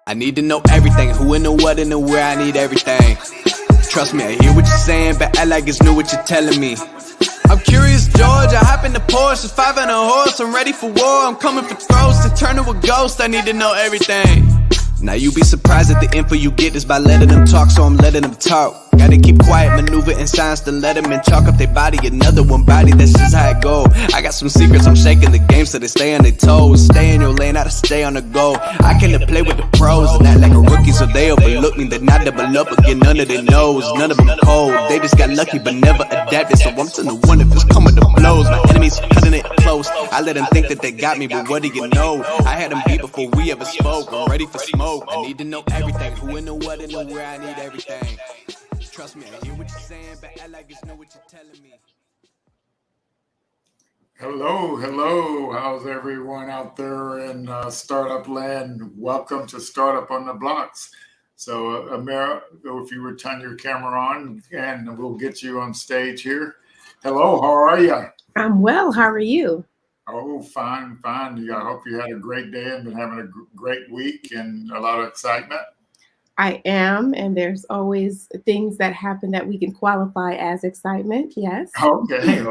I need to know everything, who and the what and the where, I need everything. Trust me, I hear what you're saying, but act like it's new what you're telling me. I'm curious, George, I hop in the Porsche, it's 5 and a horse, I'm ready for war, I'm coming for throats, to turn to a ghost, I need to know everything. Now you be surprised at the info you get is by letting them talk, so I'm letting them talk. Gotta keep quiet, maneuver in silence, then let them in, chalk up their body, another one body, that's just how it go. I got some secrets, I'm shaking the game so they stay on their toes. Stay in your lane, I to stay on the go. I came to play with the pros and act like a rookie, so they overlook me. They not double up again, none of their knows, none of them cold. They just got lucky but never adapted, so I'm to the one if it's coming to blows. My enemies cutting it close, I let them think that they got me, but what do you know? I had them beat before we ever spoke, I'm ready for smoke. I need to know everything, who and the what and the where, I need everything. Trust me, I hear what you're saying, but act like it's know what you're telling me. Hello. How's everyone out there in startup land? Welcome to Startup on the Blocks. So, Amira, if you would turn your camera on, and we'll get you on stage here. Hello, how are you? I'm well. How are you? Oh, fine. I hope you had a great day and been having a great week and a lot of excitement. I am, and there's always things that happen that we can qualify as excitement. Yes. Okay.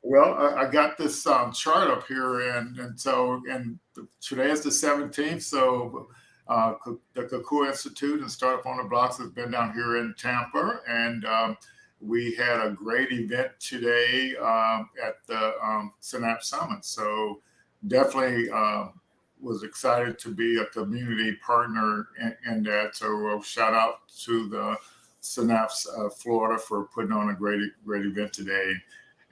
Well, I got this chart up here, and today is the 17th. So the Kukua Institute and Startup on the Blocks has been down here in Tampa, and we had a great event today at the Synapse Summit. So definitely was excited to be a community partner in that. So shout out to the Synapse Florida for putting on a great event today.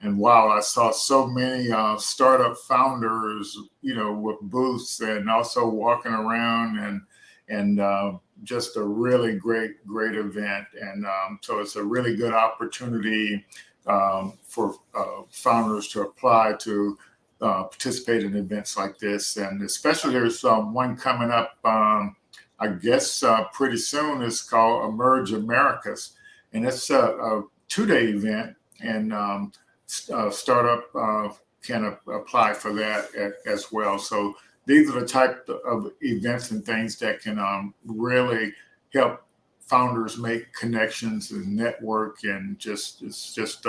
And wow, I saw so many startup founders, with booths and also walking around and just a really great event. And so it's a really good opportunity for founders to apply to participate in events like this. And especially there's one coming up, I guess pretty soon. It's called Emerge Americas. And it's a 2-day event, and startup can apply for that as well. So these are the type of events and things that can really help founders make connections and network, and it's just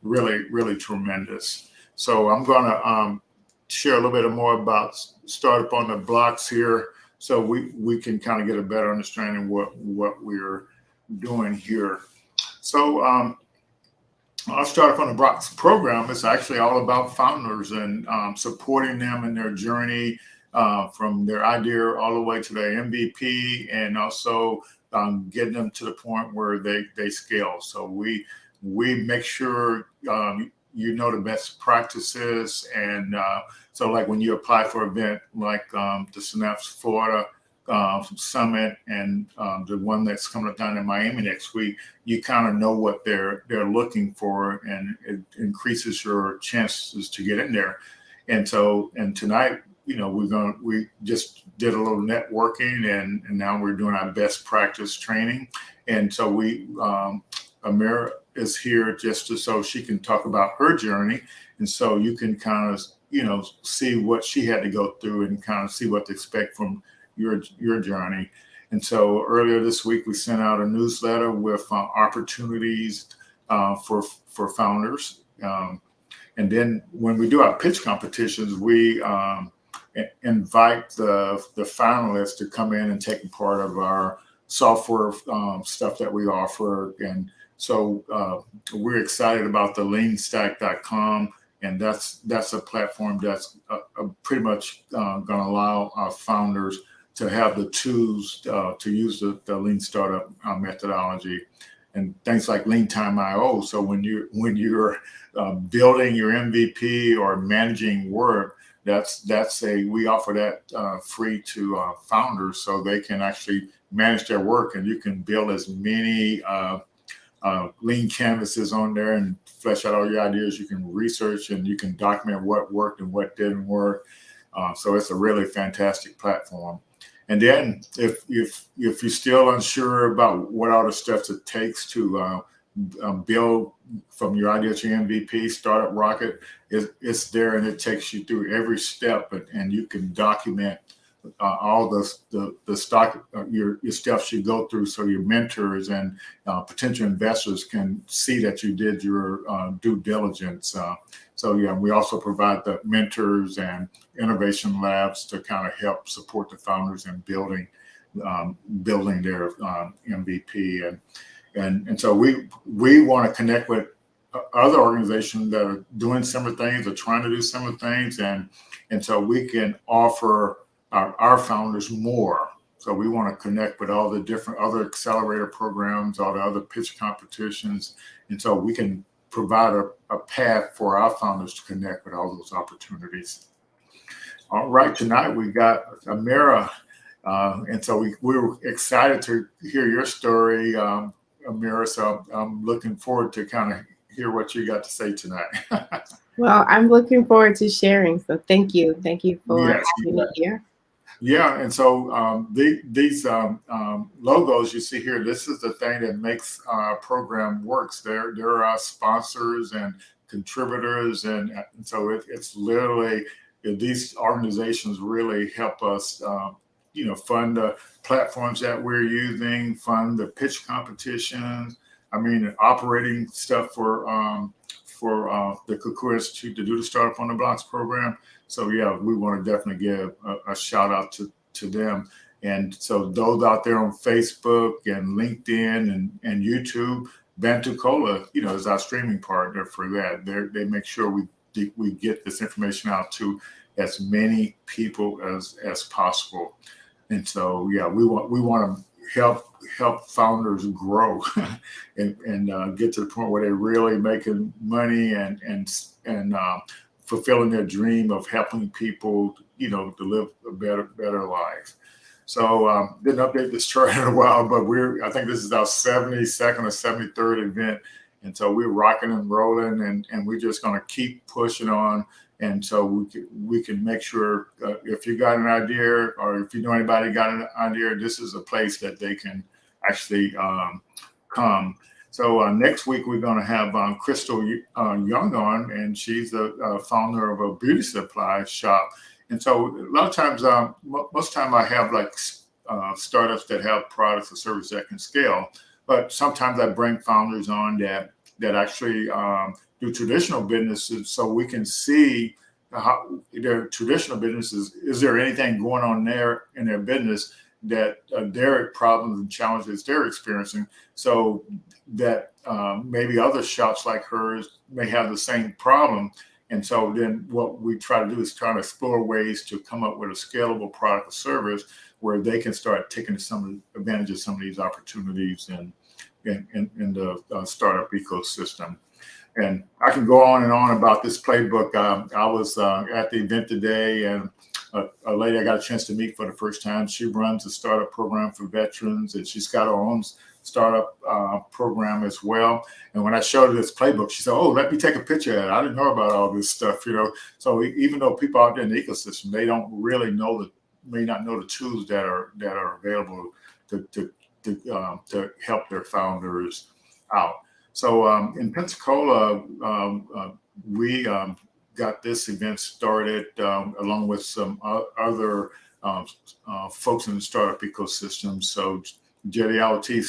really tremendous. So I'm going to share a little bit more about Startup on the Blocks here, so we can kind of get a better understanding what we're doing here. So our Startup on the Blocks program is actually all about founders and supporting them in their journey from their idea all the way to their MVP, and also getting them to the point where they scale. So we make sure the best practices, and so like when you apply for an event like the Synapse Florida Summit and the one that's coming up down in Miami next week, you kind of know what they're looking for, and it increases your chances to get in there. And tonight, we just did a little networking, and now we're doing our best practice training. And so Amira is here just so she can talk about her journey, and so you can kind of see what she had to go through and kind of see what to expect from your journey. And so earlier this week we sent out a newsletter with opportunities for founders, and then when we do our pitch competitions, we invite the finalists to come in and take a part of our software stuff that we offer. And so we're excited about the leanstack.com, and that's a platform that's pretty much going to allow our founders to have the tools to use the lean startup methodology, and things like Lean Time IO. So when you're building your MVP or managing work, we offer that free to founders, so they can actually manage their work, and you can build as many lean canvases on there and flesh out all your ideas. You can research and you can document what worked and what didn't work. So it's a really fantastic platform. And then if you're still unsure about what all the steps it takes to build from your idea to your MVP, Startup Rocket it's there, and it takes you through every step, and you can document all the stock, your steps you go through, so your mentors and potential investors can see that you did your due diligence. So yeah, we also provide the mentors and innovation labs to kind of help support the founders in building their MVP, and so we want to connect with other organizations that are doing similar things or trying to do similar things, and so we can offer our founders more. So we want to connect with all the different other accelerator programs, all the other pitch competitions, and so we can provide a path for our founders to connect with all those opportunities. All right, tonight we got Amira, and so we were excited to hear your story, Amira. So I'm looking forward to kind of hear what you got to say tonight. Well, I'm looking forward to sharing. So thank you. Thank you for Yes, having me here. yeah, and so these logos you see here, this is the thing that makes our program works. They're our sponsors and contributors, and so it's literally these organizations really help us, fund the platforms that we're using, fund the pitch competitions. I mean, operating stuff for the Kukua Institute to do the Startup on the Blocks program. So yeah, we want to definitely give a shout out to them. And so those out there on Facebook and LinkedIn and YouTube, Bantucola, is our streaming partner for that. They make sure we get this information out to as many people as possible. And so yeah, we want to help founders grow and get to the point where they're really making money and fulfilling their dream of helping people, to live a better life. So didn't update this chart in a while, but I think this is our 72nd or 73rd event. And so we're rocking and rolling, and we're just going to keep pushing on. And so we can make sure if you got an idea, or if you know anybody got an idea, this is a place that they can actually come. So next week we're going to have Crystal Young on, and she's the founder of a beauty supply shop. And so a lot of times, most time I have like startups that have products or services that can scale. But sometimes I bring founders on that actually do traditional businesses, so we can see how their traditional businesses, is there anything going on there in their business that their problems and challenges they're experiencing, so that maybe other shops like hers may have the same problem. And so then what we try to do is try to explore ways to come up with a scalable product or service where they can start taking advantage of some of these opportunities in the startup ecosystem. And I can go on and on about this playbook. I was at the event today, and a lady I got a chance to meet for the first time. She runs a startup program for veterans, and she's got her own startup program as well. And when I showed her this playbook, she said, "Oh, let me take a picture of it. I didn't know about all this stuff, So even though people out there in the ecosystem, they don't really may not know the tools that are available to help their founders out. So in Pensacola, we got this event started along with some other folks in the startup ecosystem. So Jetty LT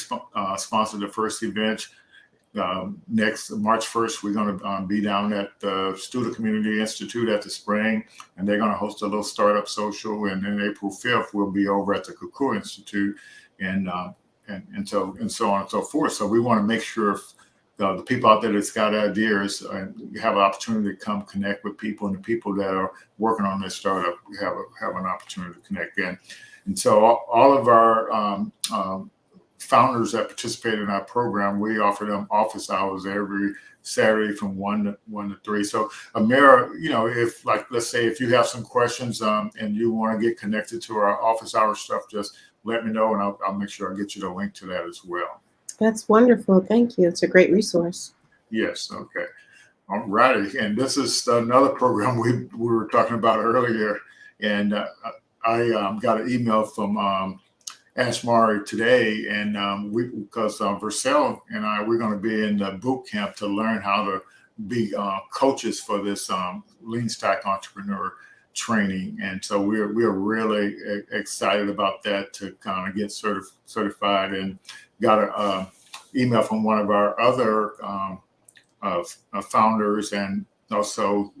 sponsored the first event. Next March 1st, we're going to be down at the Student Community Institute at the Spring, and they're going to host a little startup social. And then April 5th, we'll be over at the Kukua Institute, and so on and so forth. So we want to make sure the people out there that's got ideas have an opportunity to come connect with people, and the people that are working on this startup have an opportunity to connect in. And so all of our founders that participate in our program, we offer them office hours every Saturday from 1 to 3. So Amira, if let's say if you have some questions and you want to get connected to our office hour stuff, just let me know, and I'll make sure I get you the link to that as well. That's wonderful. Thank you. It's a great resource. Yes. Okay. All righty. And this is another program we were talking about earlier. And I got an email from Ashmari today, and because Vercel and we're going to be in the boot camp to learn how to be coaches for this lean stack entrepreneur training. And so we're really excited about that to kind of get certified, and got a email from one of our other founders, and also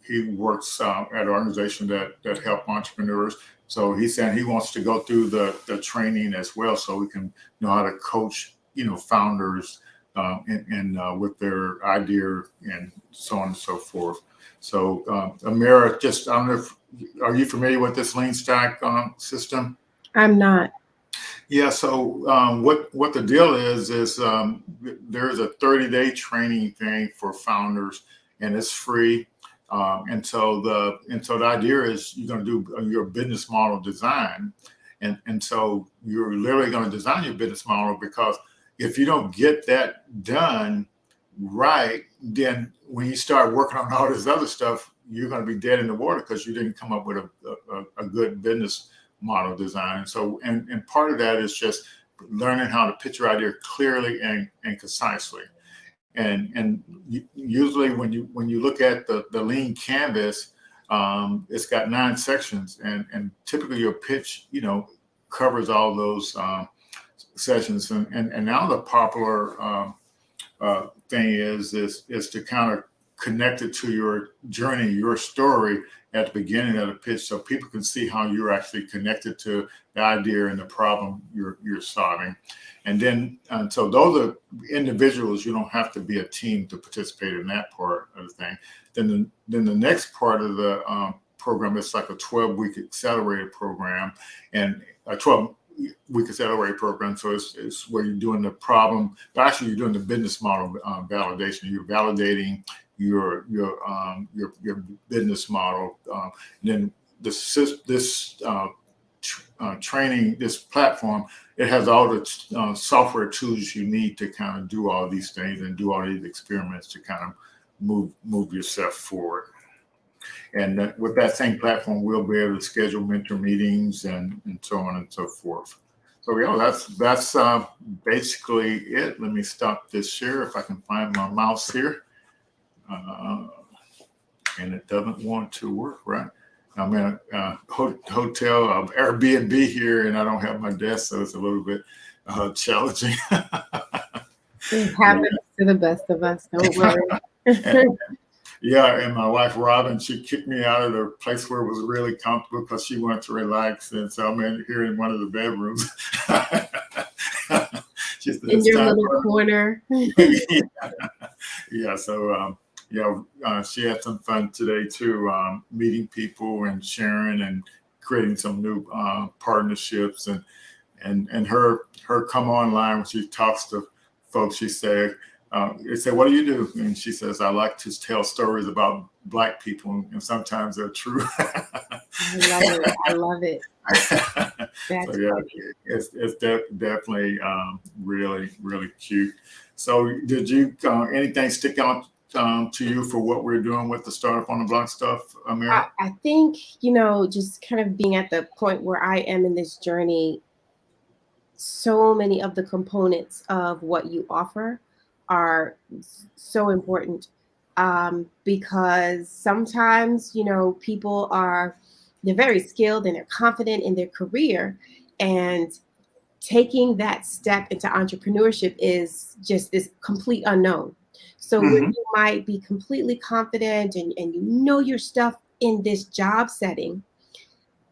he works at an organization that help entrepreneurs. So he said he wants to go through the training as well, so we can know how to coach, founders and with their idea and so on and so forth. So Amira, just I don't know are you familiar with this Lean Stack system? I'm not. Yeah. So what the deal is there's a 30-day training thing for founders, and it's free. And so the idea is you're going to do your business model design, and so you're literally going to design your business model, because if you don't get that done right, then when you start working on all this other stuff, you're going to be dead in the water because you didn't come up with a good business model design. And so, and part of that is just learning how to pitch your idea clearly and concisely. And usually when you look at the lean canvas, it's got 9 sections, and typically your pitch, covers all those sessions. And now the popular thing is to kind of connect it to your journey, your story at the beginning of the pitch, so people can see how you're actually connected to the idea and the problem you're solving. And then, so those are individuals. You don't have to be a team to participate in that part of the thing. Then the next part of the program is like a 12-week accelerated program, and a 12-week accelerated program. So it's where you're doing the problem, but actually you're doing the business model validation. You're validating your business model. Then this training, this platform, it has all the software tools you need to kind of do all these things and do all these experiments to kind of move yourself forward. And with that same platform, we'll be able to schedule mentor meetings and so on and so forth. So yeah, that's basically it. Let me stop this share if I can find my mouse here. And it doesn't want to work, right? I'm in a hotel of Airbnb here, and I don't have my desk, so it's a little bit challenging. It happens to the best of us. Don't worry. Yeah, and my wife Robin, she kicked me out of the place where it was really comfortable because she wanted to relax, and so I'm here in one of the bedrooms. In your little corner. Yeah, so she had some fun today too, meeting people and sharing and creating some new partnerships, and her come online when she talks to folks. She said, they say, "What do you do?" And she says, "I like to tell stories about Black people, and sometimes they're true." I love it. So yeah, it's definitely really, really cute. So did you anything stick out to you for what we're doing with the Startup on the Block stuff, Amira? I think, just kind of being at the point where I am in this journey, so many of the components of what you offer are so important, because sometimes, people they're very skilled and they're confident in their career, and taking that step into entrepreneurship is just this complete unknown. So where you might be completely confident and your stuff in this job setting,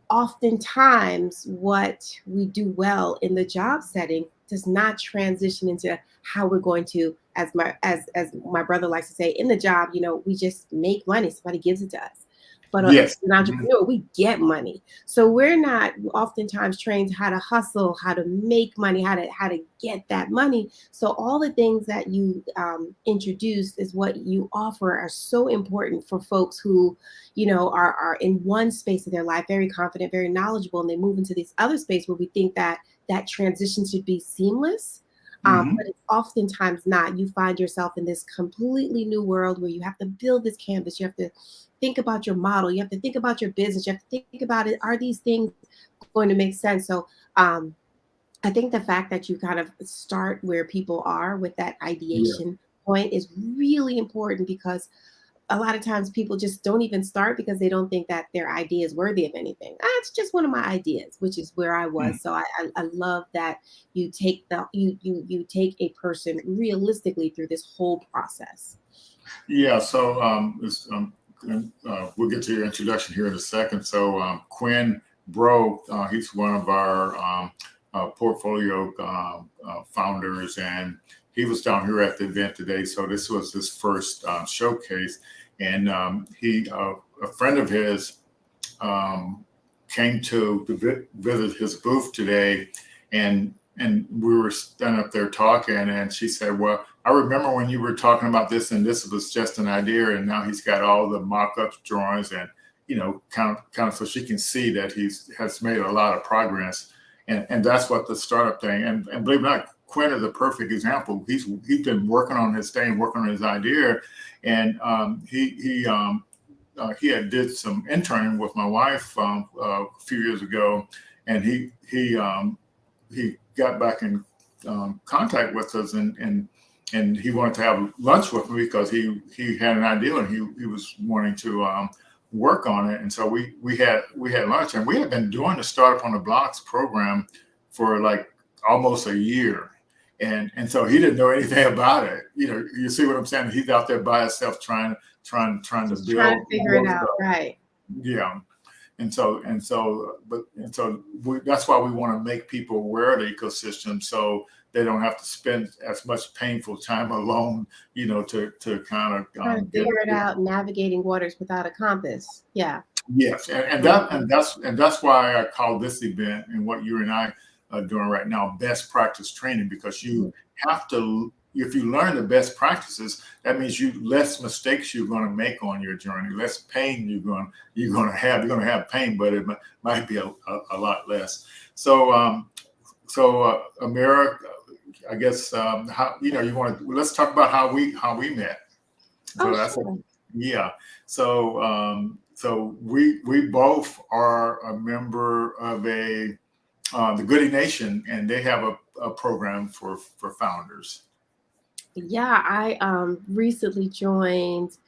oftentimes what we do well in the job setting does not transition into how we're going to, as my brother likes to say, in the job, we just make money. Somebody gives it to us. But Yes. as an entrepreneur, we get money. So we're not oftentimes trained how to hustle, how to make money, how to get that money. So all the things that you introduced is what you offer are so important for folks who, are in one space of their life, very confident, very knowledgeable, and they move into this other space where we think that transition should be seamless. But it's oftentimes not. You find yourself in this completely new world where you have to build this canvas. You have to think about your model. You have to think about your business. You have to think about it. Are these things going to make sense? So I think the fact that you kind of start where people are with that ideation point is really important, because a lot of times people just don't even start because they don't think that their idea is worthy of anything. It's just one of my ideas, which is where I Mm. was. So I love that you take you take a person realistically through this whole process. Yeah, so we'll get to your introduction here in a second. So Quinn Bro, he's one of our portfolio founders, and he was down here at the event today. So this was his first showcase, and a friend of his came to visit his booth today, and we were standing up there talking, and she said, "Well, I remember when you were talking about this, and this was just an idea, and now he's got all the mock-up drawings, and kind of, so she can see that has made a lot of progress, and that's what the startup thing, and believe it or not, Quinn is a perfect example. He's been working on his thing, working on his idea, and he had did some interning with my wife a few years ago, and he got back in contact with us, and he wanted to have lunch with me because he had an idea, and he was wanting to work on it. And so we had lunch, and we had been doing the Startup on the Blocks program for like almost a year. And so he didn't know anything about it. You see what I'm saying? He's out there by himself trying to Just build, trying to figure it out, stuff. right? Yeah. That's why we want to make people aware of the ecosystem, so they don't have to spend as much painful time alone, to kind of Trying to figure it out, navigating waters without a compass. Yeah. Yes, and that's why I call this event and what you and I are doing right now best practice training, because you have to. If you learn the best practices, that means less mistakes you're going to make on your journey, less pain you're going to have. You're going to have pain, but it might be a lot less. So, Amira, I guess how you want to let's talk about how we met. So Sure. yeah. So we both are a member of the Goody Nation, and they have a program for founders. Yeah, I recently joined,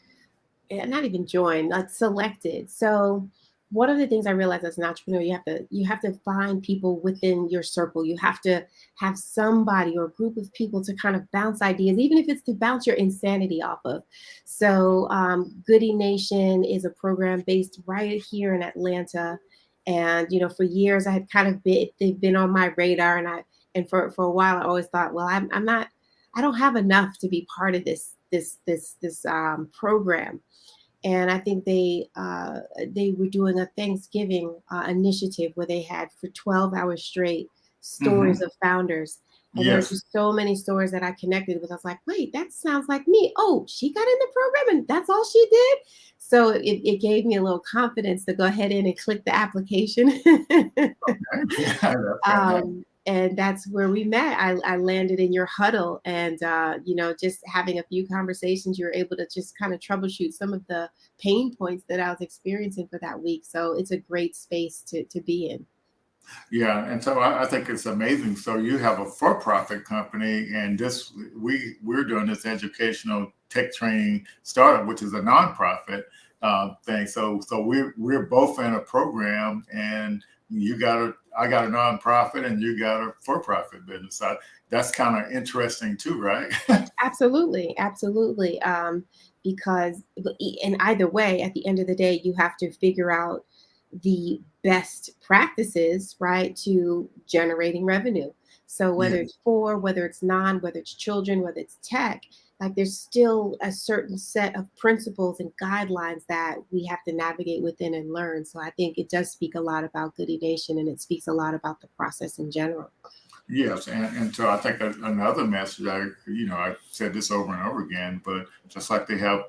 not even joined, like selected. So one of the things I realized as an entrepreneur, you have to find people within your circle. You have to have somebody or a group of people to kind of bounce ideas, even if it's to bounce your insanity off of. So Goody Nation is a program based right here in Atlanta. And for years I had kind of they've been on my radar, and for a while I always thought, well, I'm not, I don't have enough to be part of this program. And I think they were doing a Thanksgiving initiative where they had for 12 hours straight Mm-hmm. stories of founders. And there were Yes. just so many stories that I connected with. I was like, wait, that sounds like me. Oh, she got in the program and that's all she did. So it gave me a little confidence to go ahead in and click the application. Yeah, that's fantastic. And that's where we met. I landed in your huddle, and just having a few conversations, you were able to just kind of troubleshoot some of the pain points that I was experiencing for that week. So it's a great space to be in. Yeah, and so I think it's amazing. So you have a for-profit company, and we're doing this educational tech training startup, which is a nonprofit thing. So we're both in a program, and I got a nonprofit, and you got a for-profit business. That's kind of interesting too, right? Absolutely, absolutely. Because in either way, at the end of the day, you have to figure out the best practices, right, to generating revenue. So whether Yeah. it's whether it's non, whether it's children, whether it's tech, like there's still a certain set of principles and guidelines that we have to navigate within and learn. So I think it does speak a lot about Goody Nation, and it speaks a lot about the process in general. Yes, and so I think another message, I said this over and over again, but just like they have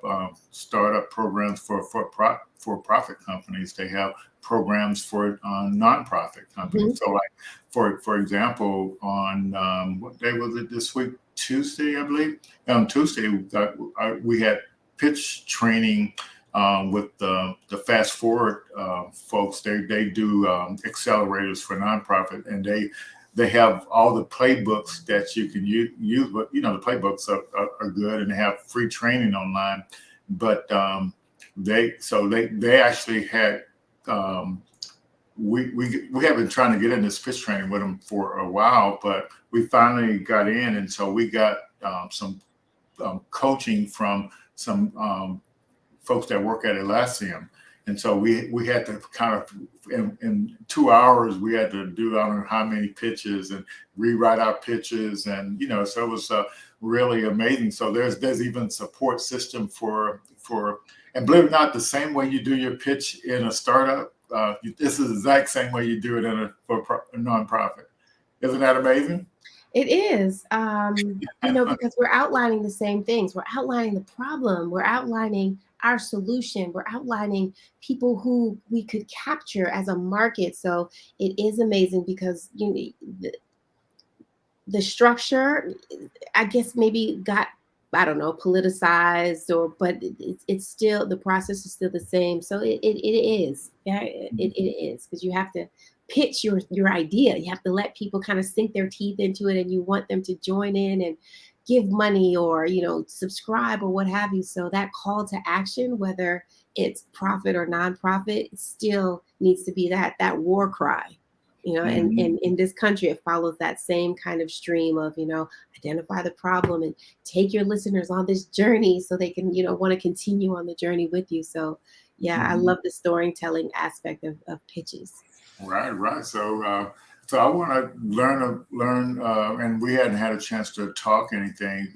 startup programs for profit companies, they have programs for nonprofit Mhm. companies. So, like for example, on what day was it this week? Tuesday, I believe. On Tuesday, we had pitch training with the Fast Forward folks. They do accelerators for nonprofit, and they have all the playbooks that you can use, but the playbooks are good, and they have free training online. but they actually had we have been trying to get into pitch training with them for a while, but we finally got in, and so we got some coaching from some folks that work at Elysium. And so we had to kind of, in 2 hours, we had to do I don't know how many pitches and rewrite our pitches. And, so it was really amazing. So there's even support system for, and believe it or not, the same way you do your pitch in a startup, this is the exact same way you do it for a nonprofit. Isn't that amazing? It is, because we're outlining the same things. We're outlining the problem. We're outlining our solution. We're outlining people who we could capture as a market. So it is amazing because the structure, I guess, maybe got, I don't know, politicized, but it's still, the process is still the same. So it is, yeah, it is, because you have to pitch your idea. You have to let people kind of sink their teeth into it, and you want them to join in and give money or subscribe or what have you. So that call to action, whether it's profit or nonprofit, it still needs to be that war cry. And in this country, it follows that same kind of stream of, identify the problem and take your listeners on this journey so they can, want to continue on the journey with you. So yeah, I love the storytelling aspect of pitches. Right. So I want to learn, and we hadn't had a chance to talk anything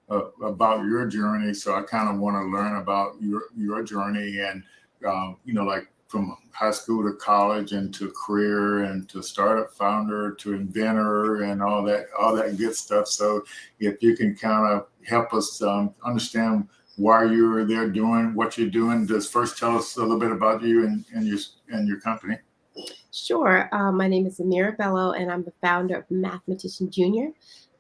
about your journey. So I kind of want to learn about your journey and, like from high school to college and to career and to startup founder to inventor and all that good stuff. So if you can kind of help us understand why you're there doing what you're doing, just first tell us a little bit about you and your company. Sure. My name is Amira Bello, and I'm the founder of Mathematician Junior.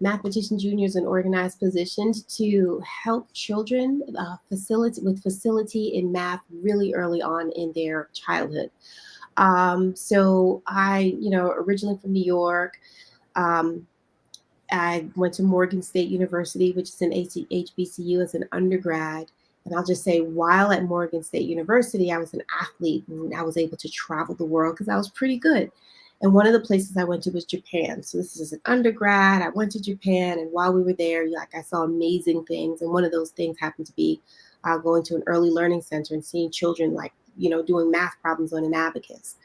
Mathematician Junior is an organized position to help children with facility in math really early on in their childhood. So I, originally from New York, I went to Morgan State University, which is an HBCU, as an undergrad. And I'll just say, while at Morgan State University, I was an athlete and I was able to travel the world because I was pretty good. And one of the places I went to was Japan. So this is an undergrad. I went to Japan, and while we were there, I saw amazing things. And one of those things happened to be going to an early learning center and seeing children doing math problems on an abacus.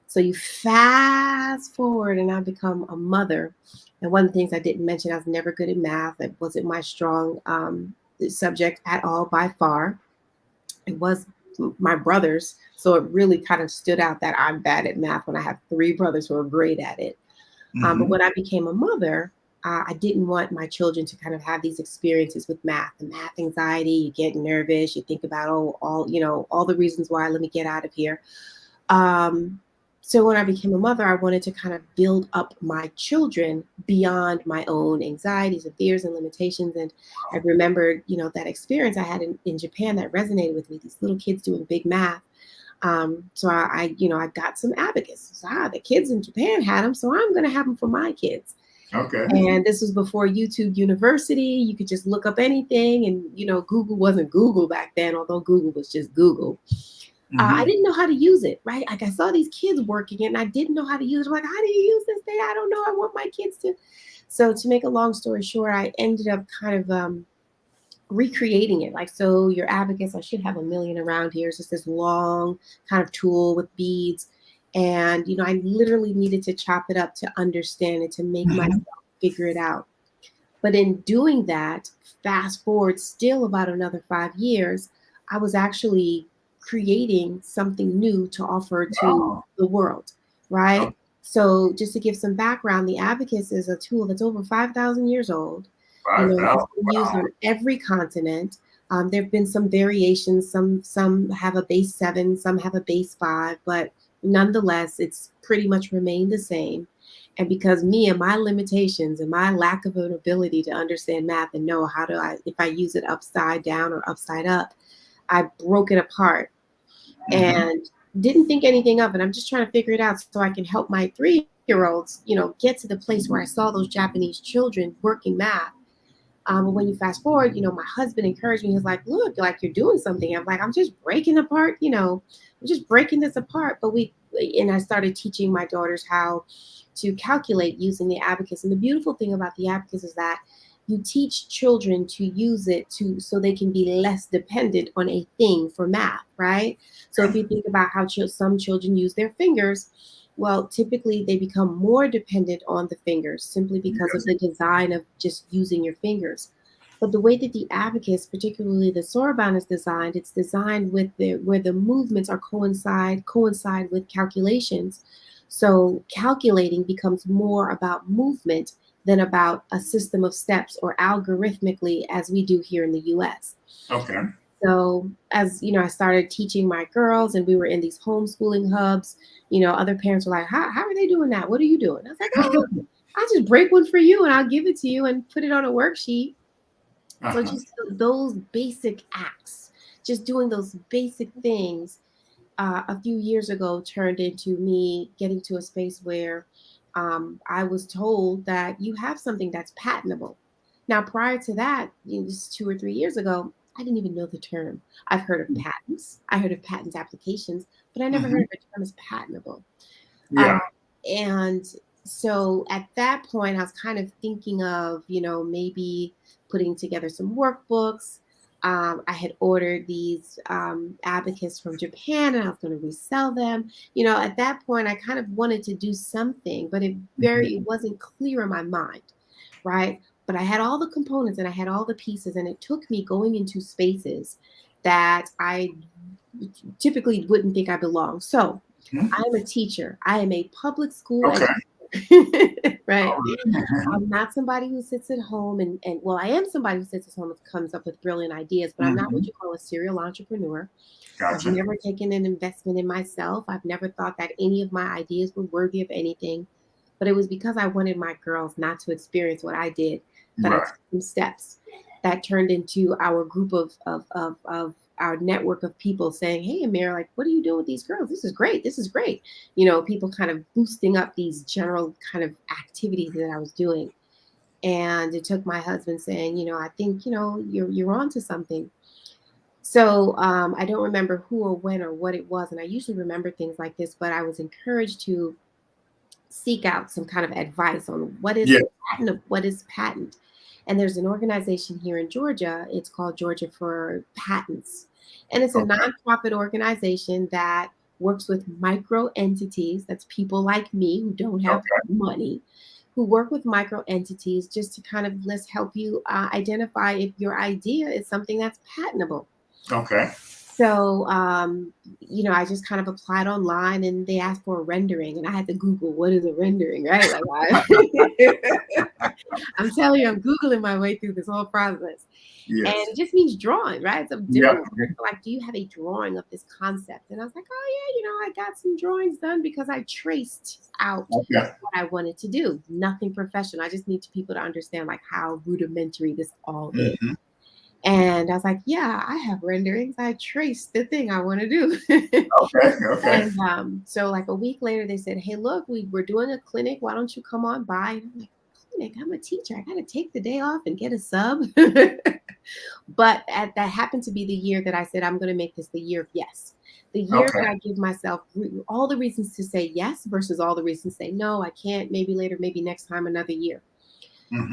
So you fast forward, and I become a mother. And one of the things I didn't mention, I was never good at math. It wasn't my strong subject at all by far. It was my brothers. So it really kind of stood out that I'm bad at math when I have 3 brothers who are great at it. But when I became a mother, I didn't want my children to kind of have these experiences with math and math anxiety. You get nervous. You think about, all the reasons why, let me get out of here. So when I became a mother, I wanted to kind of build up my children beyond my own anxieties and fears and limitations. And I remembered, that experience I had in Japan that resonated with me, these little kids doing big math. So I got some abacus. So, the kids in Japan had them, so I'm going to have them for my kids. Okay. And this was before YouTube University. You could just look up anything, and Google wasn't Google back then, although Google was just Google. I didn't know how to use it, right? Like, I saw these kids working it, and I didn't know how to use it. I'm like, how do you use this thing? I don't know. I want my kids to. So to make a long story short, I ended up kind of recreating it. So your abacus, I should have a million around here. It's just this long kind of tool with beads. And, I literally needed to chop it up to understand it, to make myself figure it out. But in doing that, fast forward still about another 5 years, I was actually creating something new to offer to the world, right? Oh. So just to give some background, the abacus is a tool that's over 5,000 years old. It's been used on every continent. There have been some variations. Some have a base 7, some have a base 5, but nonetheless, it's pretty much remained the same. And because me and my limitations and my lack of an ability to understand math and know if I use it upside down or upside up, I broke it apart and didn't think anything of it. I'm just trying to figure it out so I can help my 3-year-olds, get to the place where I saw those Japanese children working math. But when you fast forward, my husband encouraged me. He's like, look, like you're doing something. I'm like, I'm just breaking apart, I'm just breaking this apart. And I started teaching my daughters how to calculate using the abacus. And the beautiful thing about the abacus is that you teach children to use it so they can be less dependent on a thing for math, right? So if you think about how some children use their fingers, well, typically they become more dependent on the fingers simply because of the design of just using your fingers. But the way that the abacus, particularly the soroban, is designed, it's designed with where the movements are coincide with calculations. So calculating becomes more about movement than about a system of steps or algorithmically as we do here in the US. Okay. So as I started teaching my girls and we were in these homeschooling hubs, other parents were like, how are they doing that? What are you doing? I was like, oh, I'll just break one for you and I'll give it to you and put it on a worksheet. So just those basic acts, just doing those basic things a few years ago turned into me getting to a space where I was told that you have something that's patentable. Now, prior to that, just 2 or 3 years ago, I didn't even know the term. I've heard of patents, I heard of patent applications, but I never heard of the term as patentable. Yeah. And so at that point, I was kind of thinking of, maybe putting together some workbooks. I had ordered these abacus from Japan and I was going to resell them. At that point, I kind of wanted to do something, but it wasn't clear in my mind, right? But I had all the components and I had all the pieces, and it took me going into spaces that I typically wouldn't think I belong. So I'm a teacher. I am a public school educator, right? I'm not somebody who sits at home and well, I am somebody who sits at home and comes up with brilliant ideas, but I'm not what you call a serial entrepreneur. I've Gotcha. never taken an investment in myself. I've never thought that any of my ideas were worthy of anything. But it was because I wanted my girls not to experience what I did that I Right. took some steps that turned into our group of our network of people saying, hey, Amir, like, what are you doing with these girls? This is great. This is great. People kind of boosting up these general kind of activities that I was doing. And it took my husband saying, I think, you're onto something. So I don't remember who or when or what it was. And I usually remember things like this, but I was encouraged to seek out some kind of advice on what is Yeah. patent, what is patent. And there's an organization here in Georgia. It's called Georgia for Patents. And it's a nonprofit organization that works with micro entities. That's people like me who don't have money, who work with micro entities just to kind of let's help you identify if your idea is something that's patentable. Okay. So, I just kind of applied online and they asked for a rendering and I had to Google what is a rendering, right? I'm telling you, I'm Googling my way through this whole process. And Yes. it just means drawing, right? It's a Yeah. different word for like, do you have a drawing of this concept? And I was like, oh yeah, I got some drawings done because I traced out Okay. what I wanted to do. Nothing professional. I just need people to understand like how rudimentary this all is. And I was like, yeah, I have renderings. I traced the thing I want to do. Okay. And so like a week later, they said, hey, look, we're doing a clinic. Why don't you come on by? And I'm like, clinic? I'm a teacher. I got to take the day off and get a sub. But that happened to be the year that I said, I'm going to make this the year of yes. The year that I give myself all the reasons to say yes versus all the reasons to say, no, I can't, maybe later, maybe next time, another year.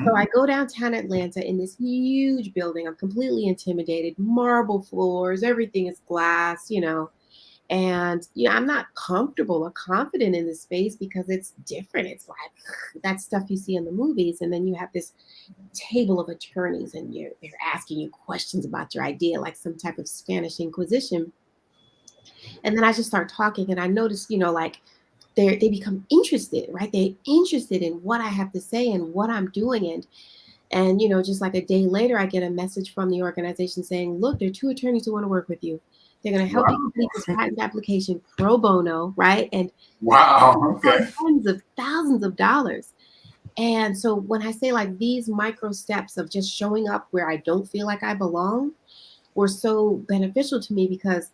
So I go downtown Atlanta in this huge building. I'm completely intimidated, marble floors, everything is glass, and I'm not comfortable or confident in this space because it's different. It's like that stuff you see in the movies. And then you have this table of attorneys and they're asking you questions about your idea, like some type of Spanish Inquisition. And then I just start talking and I notice, like they become interested, right? They're interested in what I have to say and what I'm doing. And just like a day later, I get a message from the organization saying, look, there are 2 attorneys who want to work with you. They're going to help you complete this patent application pro bono, right? And tens of thousands of dollars. And so when I say like these micro steps of just showing up where I don't feel like I belong were so beneficial to me because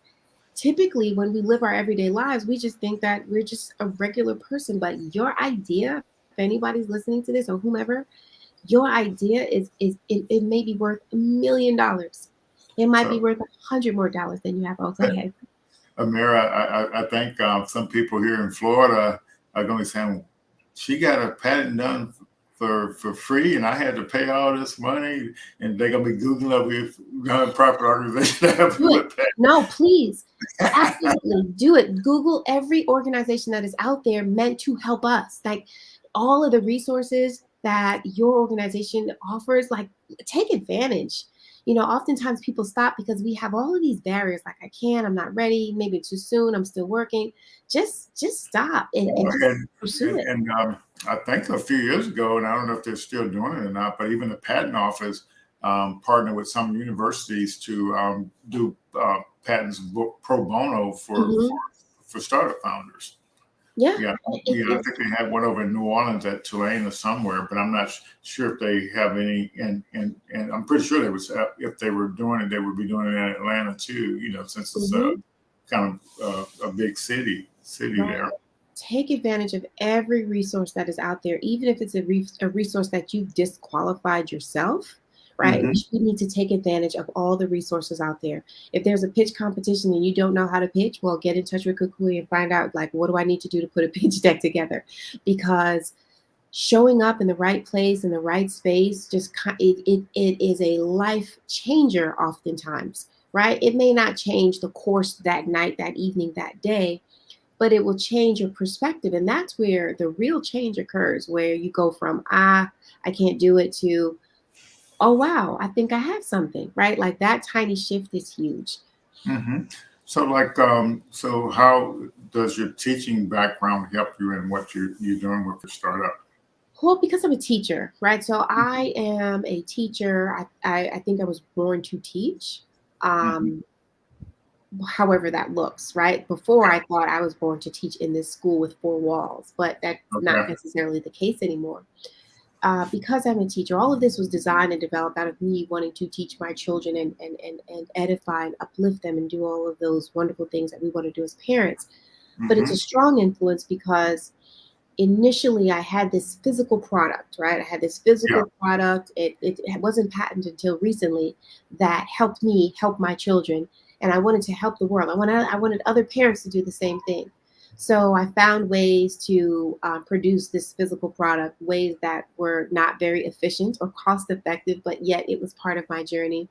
typically when we live our everyday lives, we just think that we're just a regular person. But your idea, if anybody's listening to this or whomever, your idea it may be worth $1 million. It might be So, worth $100 more than you have. Oh, go ahead. Amira, I think some people here in Florida are going to be saying, she got a patent done for free, and I had to pay all this money, and they're going to be Googling up if nonprofit organization have Do it. a patent. No, please. Absolutely do it. Google every organization that is out there meant to help us. Like all of the resources that your organization offers, like take advantage. Oftentimes people stop because we have all of these barriers, like I'm not ready, maybe too soon, I'm still working. Just stop and just And pursue it. I think a few years ago, and I don't know if they're still doing it or not, but even the patent office partnered with some universities to do patents pro bono Mhm. for startup founders. Yeah. Yeah, It, yeah, I it, think they had one over in New Orleans at Tulane or somewhere, but I'm not sure if they have any. And I'm pretty sure they was if they were doing it, they would be doing it in Atlanta too. Since it's mhm. kind of a big city Right. there. Take advantage of every resource that is out there, even if it's a resource that you've disqualified yourself, right? Hmm. We need to take advantage of all the resources out there. If there's a pitch competition and you don't know how to pitch, well, get in touch with Kukui and find out, like, what do I need to do to put a pitch deck together? Because showing up in the right place in the right space it is a life changer oftentimes, right? It may not change the course that night, that evening, that day, but it will change your perspective. And that's where the real change occurs, where you go from, I can't do it, to, oh, wow, I think I have something, right? Like that tiny shift is huge. Hmm. So, so how does your teaching background help you in what you're doing with your startup? Well, because I'm a teacher, right? So I am a teacher. I think I was born to teach. Hmm. Um, However that looks, right? Before I thought I was born to teach in this school with four walls, but that's not Okay. necessarily the case anymore. Because I'm a teacher, all of this was designed and developed out of me wanting to teach my children and edify and uplift them and do all of those wonderful things that we want to do as parents. But it's Hmm. a strong influence because initially I had this physical product, right? I had this Yeah. physical product. It wasn't patented until recently, that helped me help my children. And I wanted to help the world. I wanted other parents to do the same thing. So I found ways to produce this physical product, ways that were not very efficient or cost effective, but yet it was part of my journey.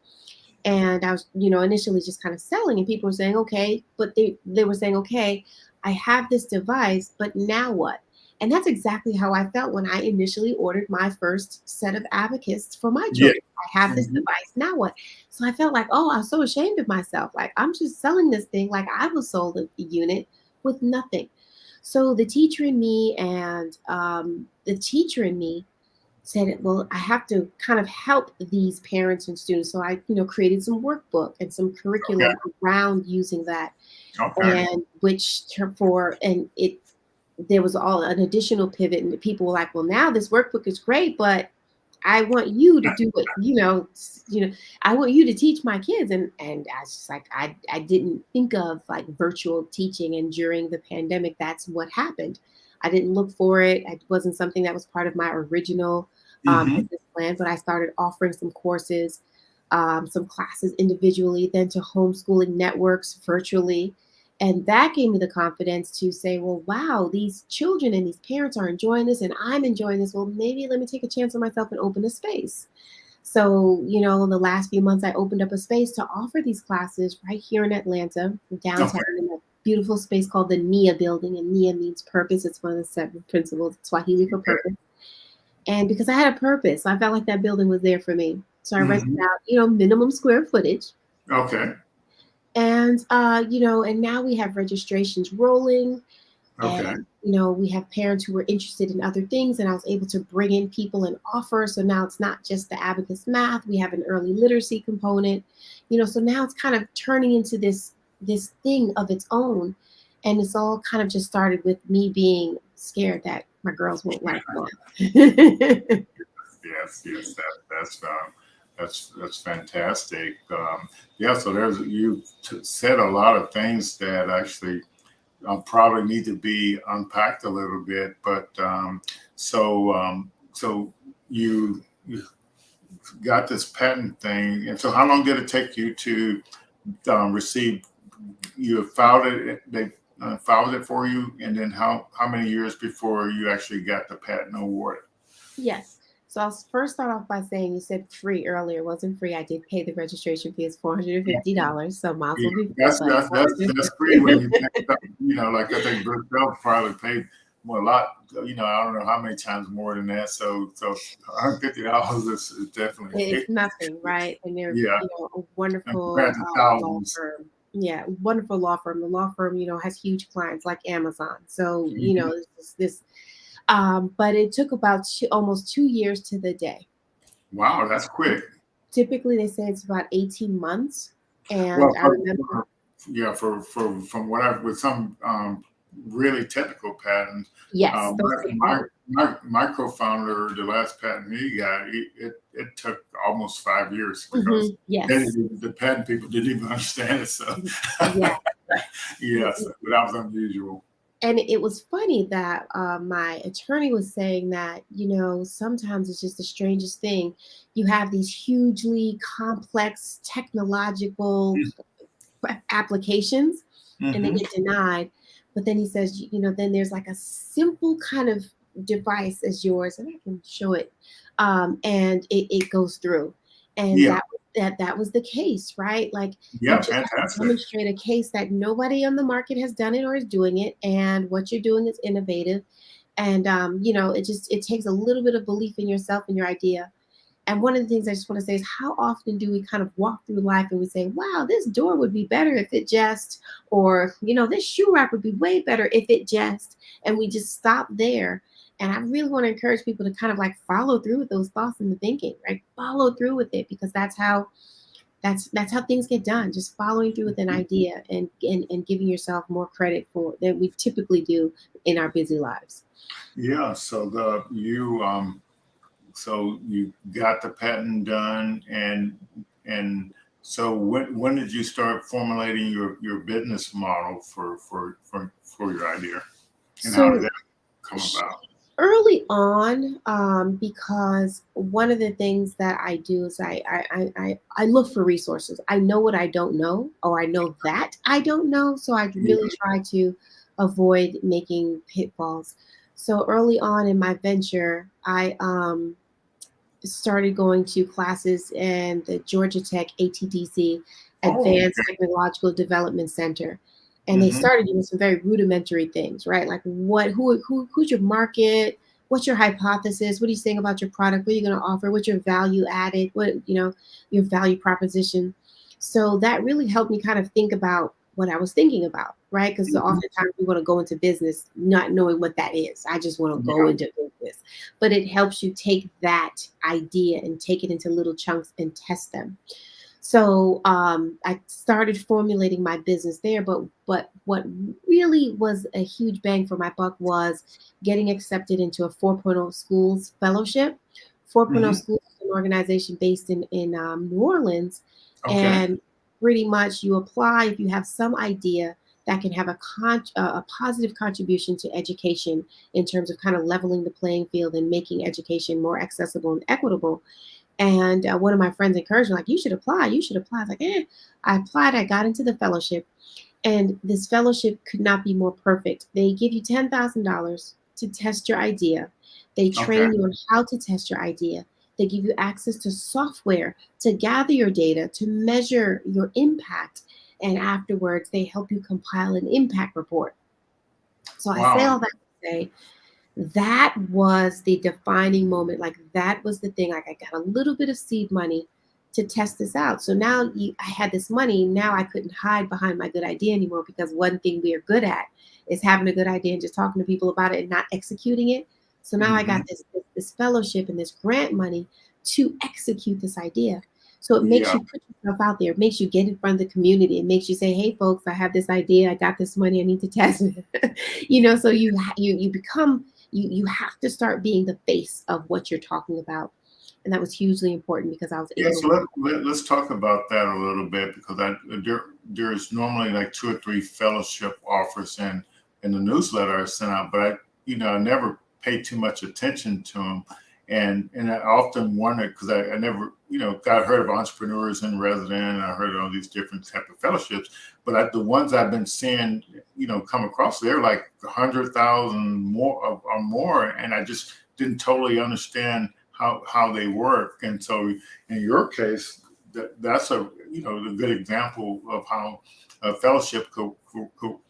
And I was, initially just kind of selling, and people were saying, okay, but they were saying, okay, I have this device, but now what? And that's exactly how I felt when I initially ordered my first set of abacus for my Yeah. children. I have this Hmm. device, now what? So I felt like, oh, I'm so ashamed of myself. Like I'm just selling this thing like I was sold a unit with nothing. So the teacher in me said, well, I have to kind of help these parents and students. So I, created some workbook and some Okay. curriculum around using that, Okay. and and it there was all an additional pivot, and people were like, well, now this workbook is great, but I want you to do it, I want you to teach my kids. And I was just like, I didn't think of like virtual teaching. And during the pandemic, that's what happened. I didn't look for it. It wasn't something that was part of my original Hmm. business plan, but I started offering some courses, some classes individually, then to homeschooling networks virtually. And that gave me the confidence to say, well, wow, these children and these parents are enjoying this and I'm enjoying this. Well, maybe let me take a chance on myself and open a space. So, in the last few months, I opened up a space to offer these classes right here in Atlanta, Okay. downtown, in a beautiful space called the NIA building. And NIA means purpose. It's one of the 7 principles, Swahili for purpose. And because I had a purpose, I felt like that building was there for me. So I rented Hmm. out, minimum square footage. Okay. And now we have registrations rolling, Okay. and we have parents who were interested in other things, and I was able to bring in people and offer. So now it's not just the abacus math, we have an early literacy component. So now it's kind of turning into this thing of its own. And it's all kind of just started with me being scared that my girls won't like math. Yes, yes, that's fantastic. Yeah, so said a lot of things that actually probably need to be unpacked a little bit. But so you you got this patent thing, and so how long did it take you to receive? You filed it. They filed it for you, and then how many years before you actually got the patent award? Yes. So I'll first start off by saying you said free earlier. It wasn't free. I did pay the registration fee. It's $450. So miles Yeah, will be like that's great when you think, like I think Bruce Bell probably paid more a lot. I don't know how many times more than that. So $150 is it's definitely nothing, right? And they're yeah. a And wonderful compared to law thousands. firm. Yeah, wonderful law firm. The law firm, has huge clients like Amazon. So Mhm. it's this. But it took about almost 2 years to the day. Wow, that's quick. Typically, they say it's about 18 months. And Well, I remember, yeah, for from what I've with some really technical patents. yes, those take long. My co-founder, the last patent he got, it took almost 5 years because Yes. the patent people didn't even understand it. So Yeah. yes, but that was unusual. And it was funny that my attorney was saying that, sometimes it's just the strangest thing. You have these hugely complex technological applications and they Hmm. get denied. But then he says, then there's like a simple kind of device as yours, and I can show it, and it goes through. And Yeah, that was the case, right? Like you yeah, just have to fantastic. demonstrate a case that nobody on the market has done it or is doing it, and what you're doing is innovative. And it takes a little bit of belief in yourself and your idea. And one of the things I just want to say is how often do we kind of walk through life and we say, wow, this door would be better if it just, or, this shoe rack would be way better if it just, and we just stop there. And I really want to encourage people to kind of like follow through with those thoughts and the thinking, right? Follow through with it because that's how things get done. Just following through with an idea and giving yourself more credit for than we typically do in our busy lives. Yeah, so you got the patent done, and so when did you start formulating your business model for your idea, and how did So that come about? early on, because one of the things that I do is I look for resources. I know what I don't know, or I know that I don't know, so I really Yeah. try to avoid making pitfalls. So early on in my venture, I started going to classes in the Georgia Tech ATDC, Oh, Advanced okay. Technological Development Center. And they Hmm. started doing some very rudimentary things, right? Like who's your market? What's your hypothesis? What are you saying about your product? What are you going to offer? What's your value added? Your value proposition. So that really helped me kind of think about what I was thinking about, right? Because oftentimes we want to go into business not knowing what that is. I just want to go Yeah. into business, but it helps you take that idea and take it into little chunks and test them. So I started formulating my business there, but what really was a huge bang for my buck was getting accepted into a 4.0 Schools fellowship. 4.0 Hmm. Schools is an organization based in New Orleans, Okay. and pretty much you apply if you have some idea that can have a positive contribution to education in terms of kind of leveling the playing field and making education more accessible and equitable. And one of my friends encouraged me, like, you should apply. You should apply. I was like, I applied. I got into the fellowship. And this fellowship could not be more perfect. They give you $10,000 to test your idea. They Okay. train you on how to test your idea. They give you access to software to gather your data, to measure your impact. And afterwards, they help you compile an impact report. So I say Wow. all that to say that was the defining moment. Like that was the thing. Like I got a little bit of seed money to test this out. So now I had this money. Now I couldn't hide behind my good idea anymore because one thing we are good at is having a good idea and just talking to people about it and not executing it. So now I Hmm. got this fellowship and this grant money to execute this idea. So it makes Yeah. you put yourself out there. It makes you get in front of the community. It makes you say, "Hey, folks, I have this idea. I got this money. I need to test it." So you become you have to start being the face of what you're talking about, and that was hugely important because I was Yeah, able to so work. let's talk about that a little bit because there's normally like 2 or 3 fellowship offers in the newsletter I sent out, but I never paid too much attention to them. And I often wondered, because I never, got heard of entrepreneurs in resident, and I heard all these different type of fellowships, but the ones I've been seeing, come across, they're like 100,000 more or more, and I just didn't totally understand how they work. And so in your case, that's a good example of how a fellowship could.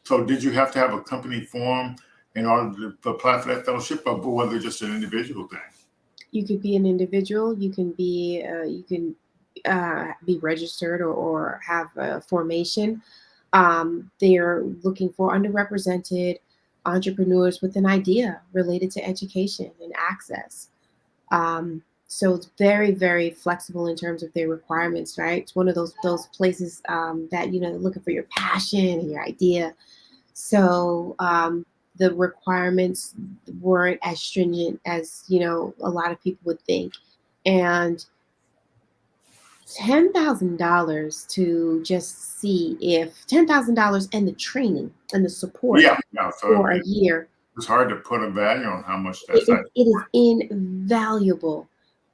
So did you have to have a company form in order to apply for that fellowship, or was it just an individual thing? You could be an individual. You can be registered or have a formation. They're looking for underrepresented entrepreneurs with an idea related to education and access. So it's very, very flexible in terms of their requirements, right? It's one of those places that they're looking for your passion and your idea. So the requirements weren't as stringent as a lot of people would think, and $10,000 to just see if $10,000 and the training and the support Yeah. So for a year. it's hard to put a value on how much that's It is invaluable,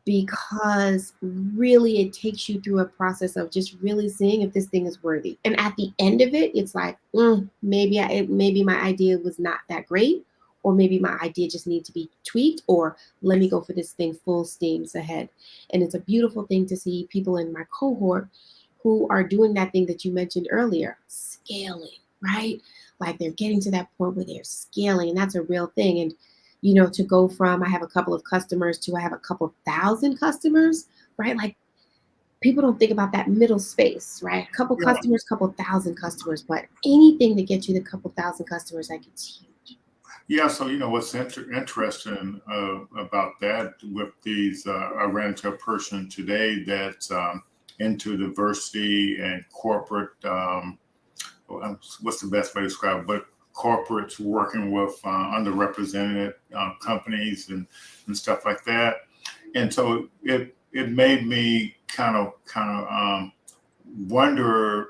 because really it takes you through a process of just really seeing if this thing is worthy. And at the end of it, it's like, maybe my idea was not that great, or maybe my idea just needs to be tweaked, or let me go for this thing full steams ahead. And it's a beautiful thing to see people in my cohort who are doing that thing that you mentioned earlier, scaling, right? Like they're getting to that point where they're scaling, and that's a real thing. And to go from I have a couple of customers to I have a couple thousand customers, right? Like people don't think about that middle space, right? A couple Yeah. customers, couple thousand customers, but anything to get you to a couple thousand customers, like it's huge. Yeah, so what's interesting about that with these, I ran into a person today that's into diversity and corporate. What's the best way to describe it? But corporates working with underrepresented companies and stuff like that. And so it made me kind of wonder,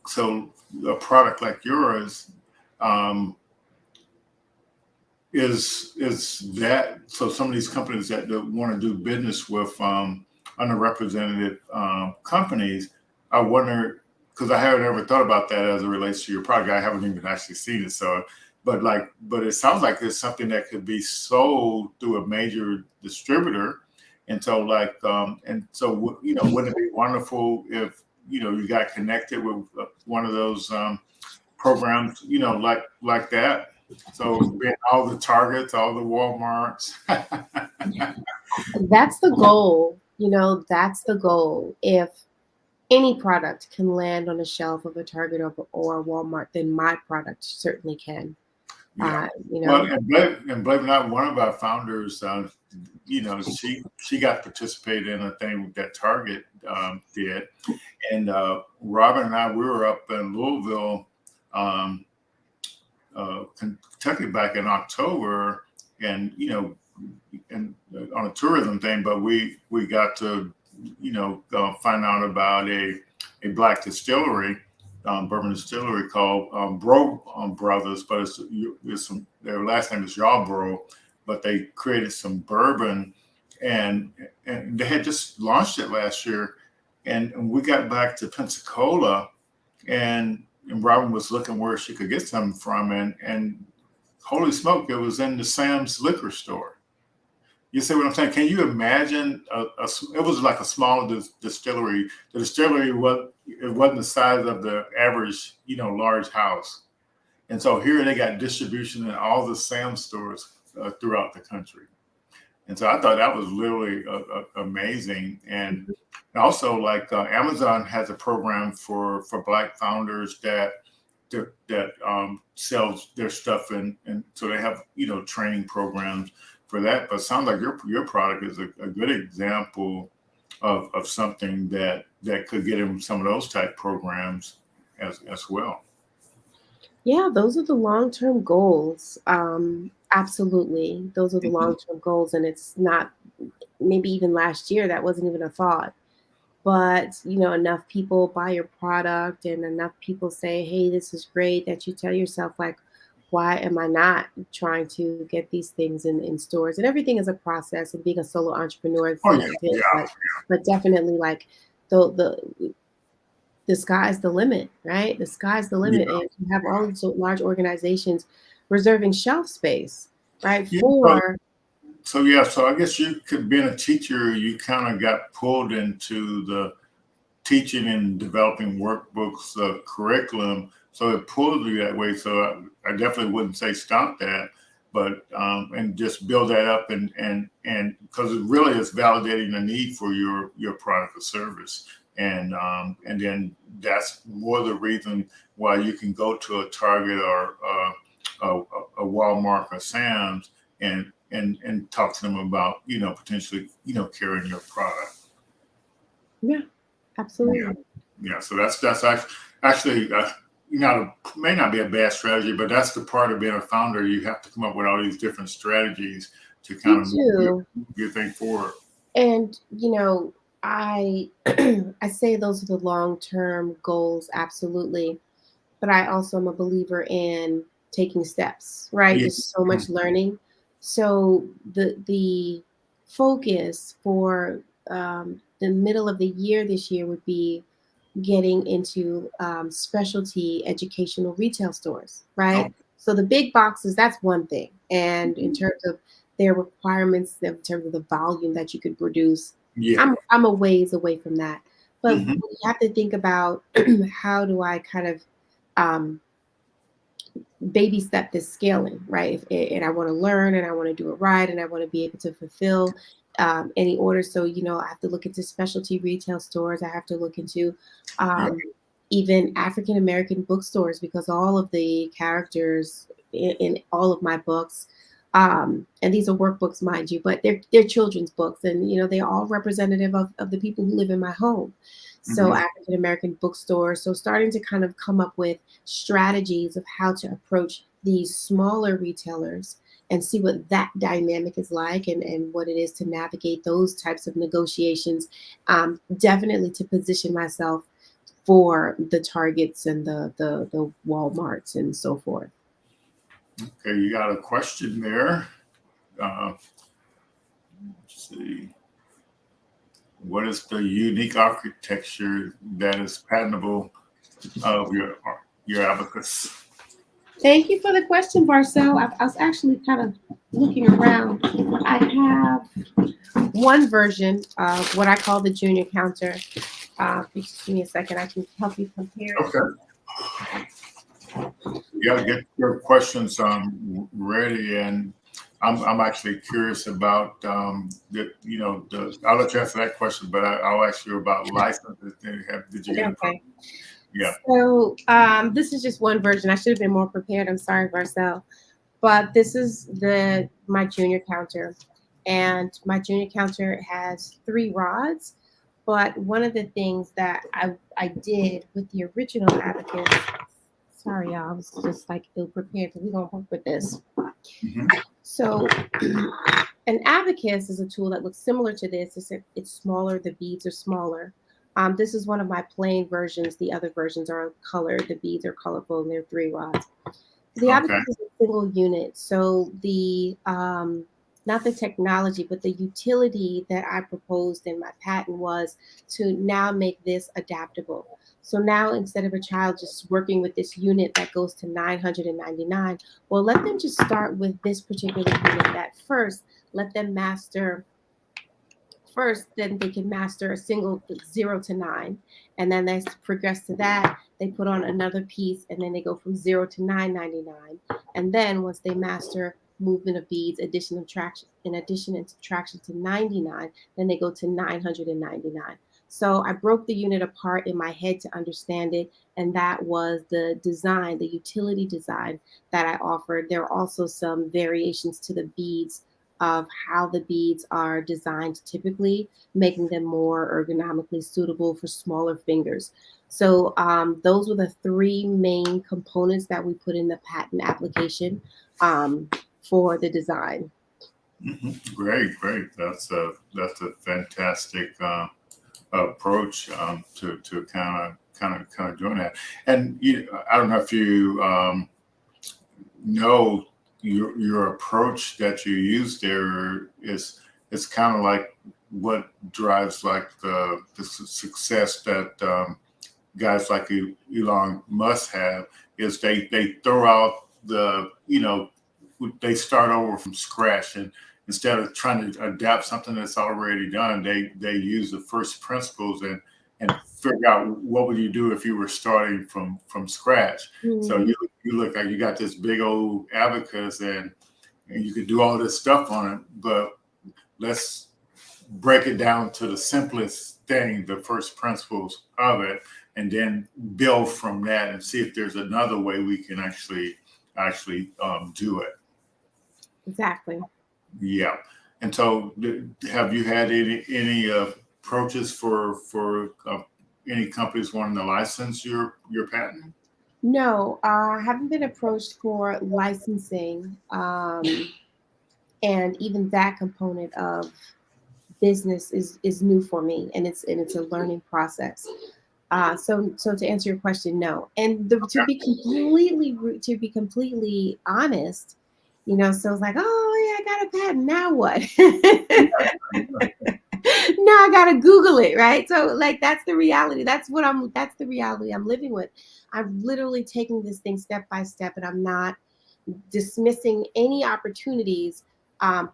so a product like yours is that, so some of these companies that want to do business with underrepresented companies, I wonder, because I haven't ever thought about that as it relates to your product. I haven't even actually seen it. So, but it sounds like it's something that could be sold through a major distributor. And so wouldn't it be wonderful if, you got connected with one of those programs, like that. So all the Targets, all the Walmarts. That's the goal. That's the goal. If any product can land on a shelf of a Target or a Walmart, then my product certainly can. Yeah. Well, and believe it or not, one of our founders, she got participated in a thing that Target did, and Robin and I, we were up in Louisville, Kentucky back in October, and and on a tourism thing, but we got to find out about a black distillery, bourbon distillery called Bro Brothers, but it's their last name is Yarbrough, but they created some bourbon, and they had just launched it last year, and we got back to Pensacola, and Robin was looking where she could get some from, and holy smoke, it was in the Sam's liquor store. You see what I'm saying? Can you imagine? It was like a small distillery. The distillery wasn't the size of the average, large house. And so here they got distribution in all the Sam's stores throughout the country. And so I thought that was literally amazing. And also, like Amazon has a program for Black founders that sells their stuff, and so they have training programs for that. But it sounds like your product is a good example of something that could get in some of those type programs as well. Yeah, those are the long-term goals. Absolutely. Those are the long-term goals. And it's not, maybe even last year, that wasn't even a thought. But, enough people buy your product and enough people say, hey, this is great, that you tell yourself, like, why am I not trying to get these things in stores? And everything is a process, and being a solo entrepreneur is Oh the yeah, same thing, yeah, but definitely like the sky's the limit, right? The sky's the limit. yeah, And you have all these large organizations reserving shelf space, right? yeah. For So I guess you could being a teacher, you kind of got pulled into the teaching and developing workbooks, curriculum. So it pulled you that way. So I definitely wouldn't say stop that, but and just build that up and because it really is validating the need for your product or service. And then that's more the reason why you can go to a Target or a Walmart or Sam's and talk to them about potentially carrying your product. yeah, Yeah, absolutely. yeah. So that's actually may not be a bad strategy, but that's the part of being a founder. You have to come up with all these different strategies to You kind of move too. your thing forward. And I I say those are the long-term goals, absolutely. But I also am a believer in taking steps, right? Yeah. There's so much learning. So the focus for the middle of the year this year would be getting into specialty educational retail stores, Oh, right? So the big boxes, that's one thing. And in terms of their requirements, in terms of the volume that you could produce, yeah. I'm a ways away from that. But Hmm. you have to think about how do I kind of um, baby step this scaling, right? And I want to learn and I want to do it right and I want to be able to fulfill any orders. So, I have to look into specialty retail stores. I have to look into Yeah. um, even African American bookstores because all of the characters in all of my books, and these are workbooks, mind you, but they're children's books, and they're all representative of the people who live in my home. So Hmm. African American bookstores. So starting to kind of come up with strategies of how to approach these smaller retailers and see what that dynamic is like and what it is to navigate those types of negotiations. Definitely to position myself for the Targets and the Walmarts and so forth. Okay, you got a question there. Let's see. What is the unique architecture that is patentable of your abacus? Thank you for the question, Marcel. I was actually kind of looking around. I have one version of what I call the junior counter. Just give me a second. I can help you compare it. Okay. You got to get your questions ready, and I'm actually curious about I'll let you answer that question, but I'll ask you about licenses. Did you get a Okay. yeah? So this is just one version. I should have been more prepared. I'm sorry, Marcel. But this is my junior counter. And my junior counter has 3 rods. But one of the things that I did with the original abacus, sorry, y'all, I was just like ill prepared because we're going to work with this. Hmm. So an abacus is a tool that looks similar to this. It's smaller, the beads are smaller. This is one of my plain versions. The other versions are colored. The beads are colorful and they're 3 rods. The Okay. abacus is a single unit. So the not the technology, but the utility that I proposed in my patent was to now make this adaptable. So now instead of a child just working with this unit that goes to 999, well, let them just start with this particular unit that first let them master first, then they can master a single 0 to 9. And then they progress to that, they put on another piece, and then they go from 0 to 999. And then once they master movement of beads, addition and subtraction, in addition and subtraction to 99, then they go to 999. So I broke the unit apart in my head to understand it. And that was the design, the utility design that I offered. There are also some variations to the beads of how the beads are designed typically, making them more ergonomically suitable for smaller fingers. So those were the 3 main components that we put in the patent application for the design. Hmm. Great, great. That's a fantastic approach to kind of doing that. And I don't know if you no, your approach that you use there is it's kind of like what drives like the success that guys like Elon Musk have is they throw out they start over from scratch, and instead of trying to adapt something that's already done, they use the first principles and figure out what would you do if you were starting from scratch. So Mhm. you look like you got this big old abacus and you could do all this stuff on it, but let's break it down to the simplest thing, the first principles of it, and then build from that and see if there's another way we can actually do it. Exactly. Yeah. And so, have you had any approaches for any companies wanting to license your patent? No, I haven't been approached for licensing, and even that component of business is new for me, and it's a learning process. So to answer your question, no. And to be completely honest, so it's like, oh yeah, I got a patent. Now what? Now I gotta Google it, right? So like that's the reality. That's the reality I'm living with. I'm literally taking this thing step by step, and I'm not dismissing any opportunities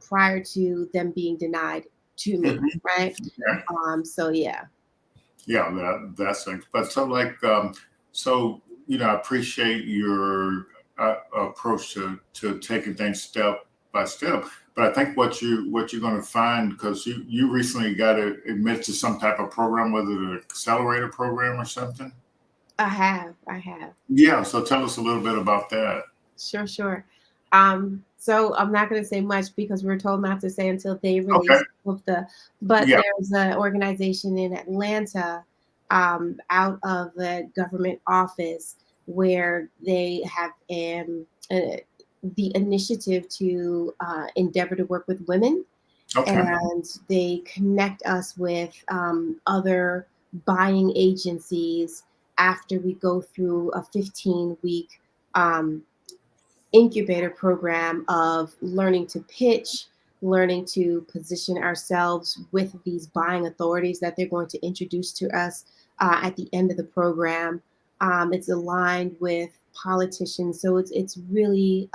prior to them being denied to me, Mhm. right? Yeah. So yeah. Yeah, that's it. But so like so I appreciate your approach to taking things step by step. But I think what you're going to find, because you recently got to admit to some type of program, whether the accelerator program or something. I have. Yeah, so tell us a little bit about that. Sure, sure. So I'm not going to say much because we're told not to say until they Okay. release but Yeah. there's an organization in Atlanta, out of a government office where they have the initiative to endeavor to work with women, Okay. and they connect us with other buying agencies after we go through a 15-week incubator program of learning to pitch, learning to position ourselves with these buying authorities that they're going to introduce to us at the end of the program. It's aligned with politicians, so it's a really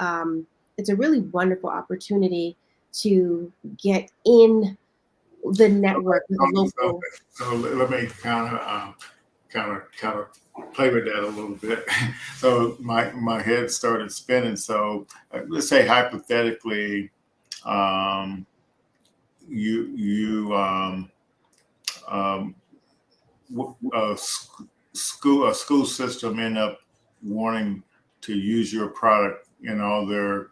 wonderful opportunity to get in the network with So, local. so let me kind of play with that a little bit. So my head started spinning. So let's say hypothetically, um, you um, a school system end up wanting to use your product in all their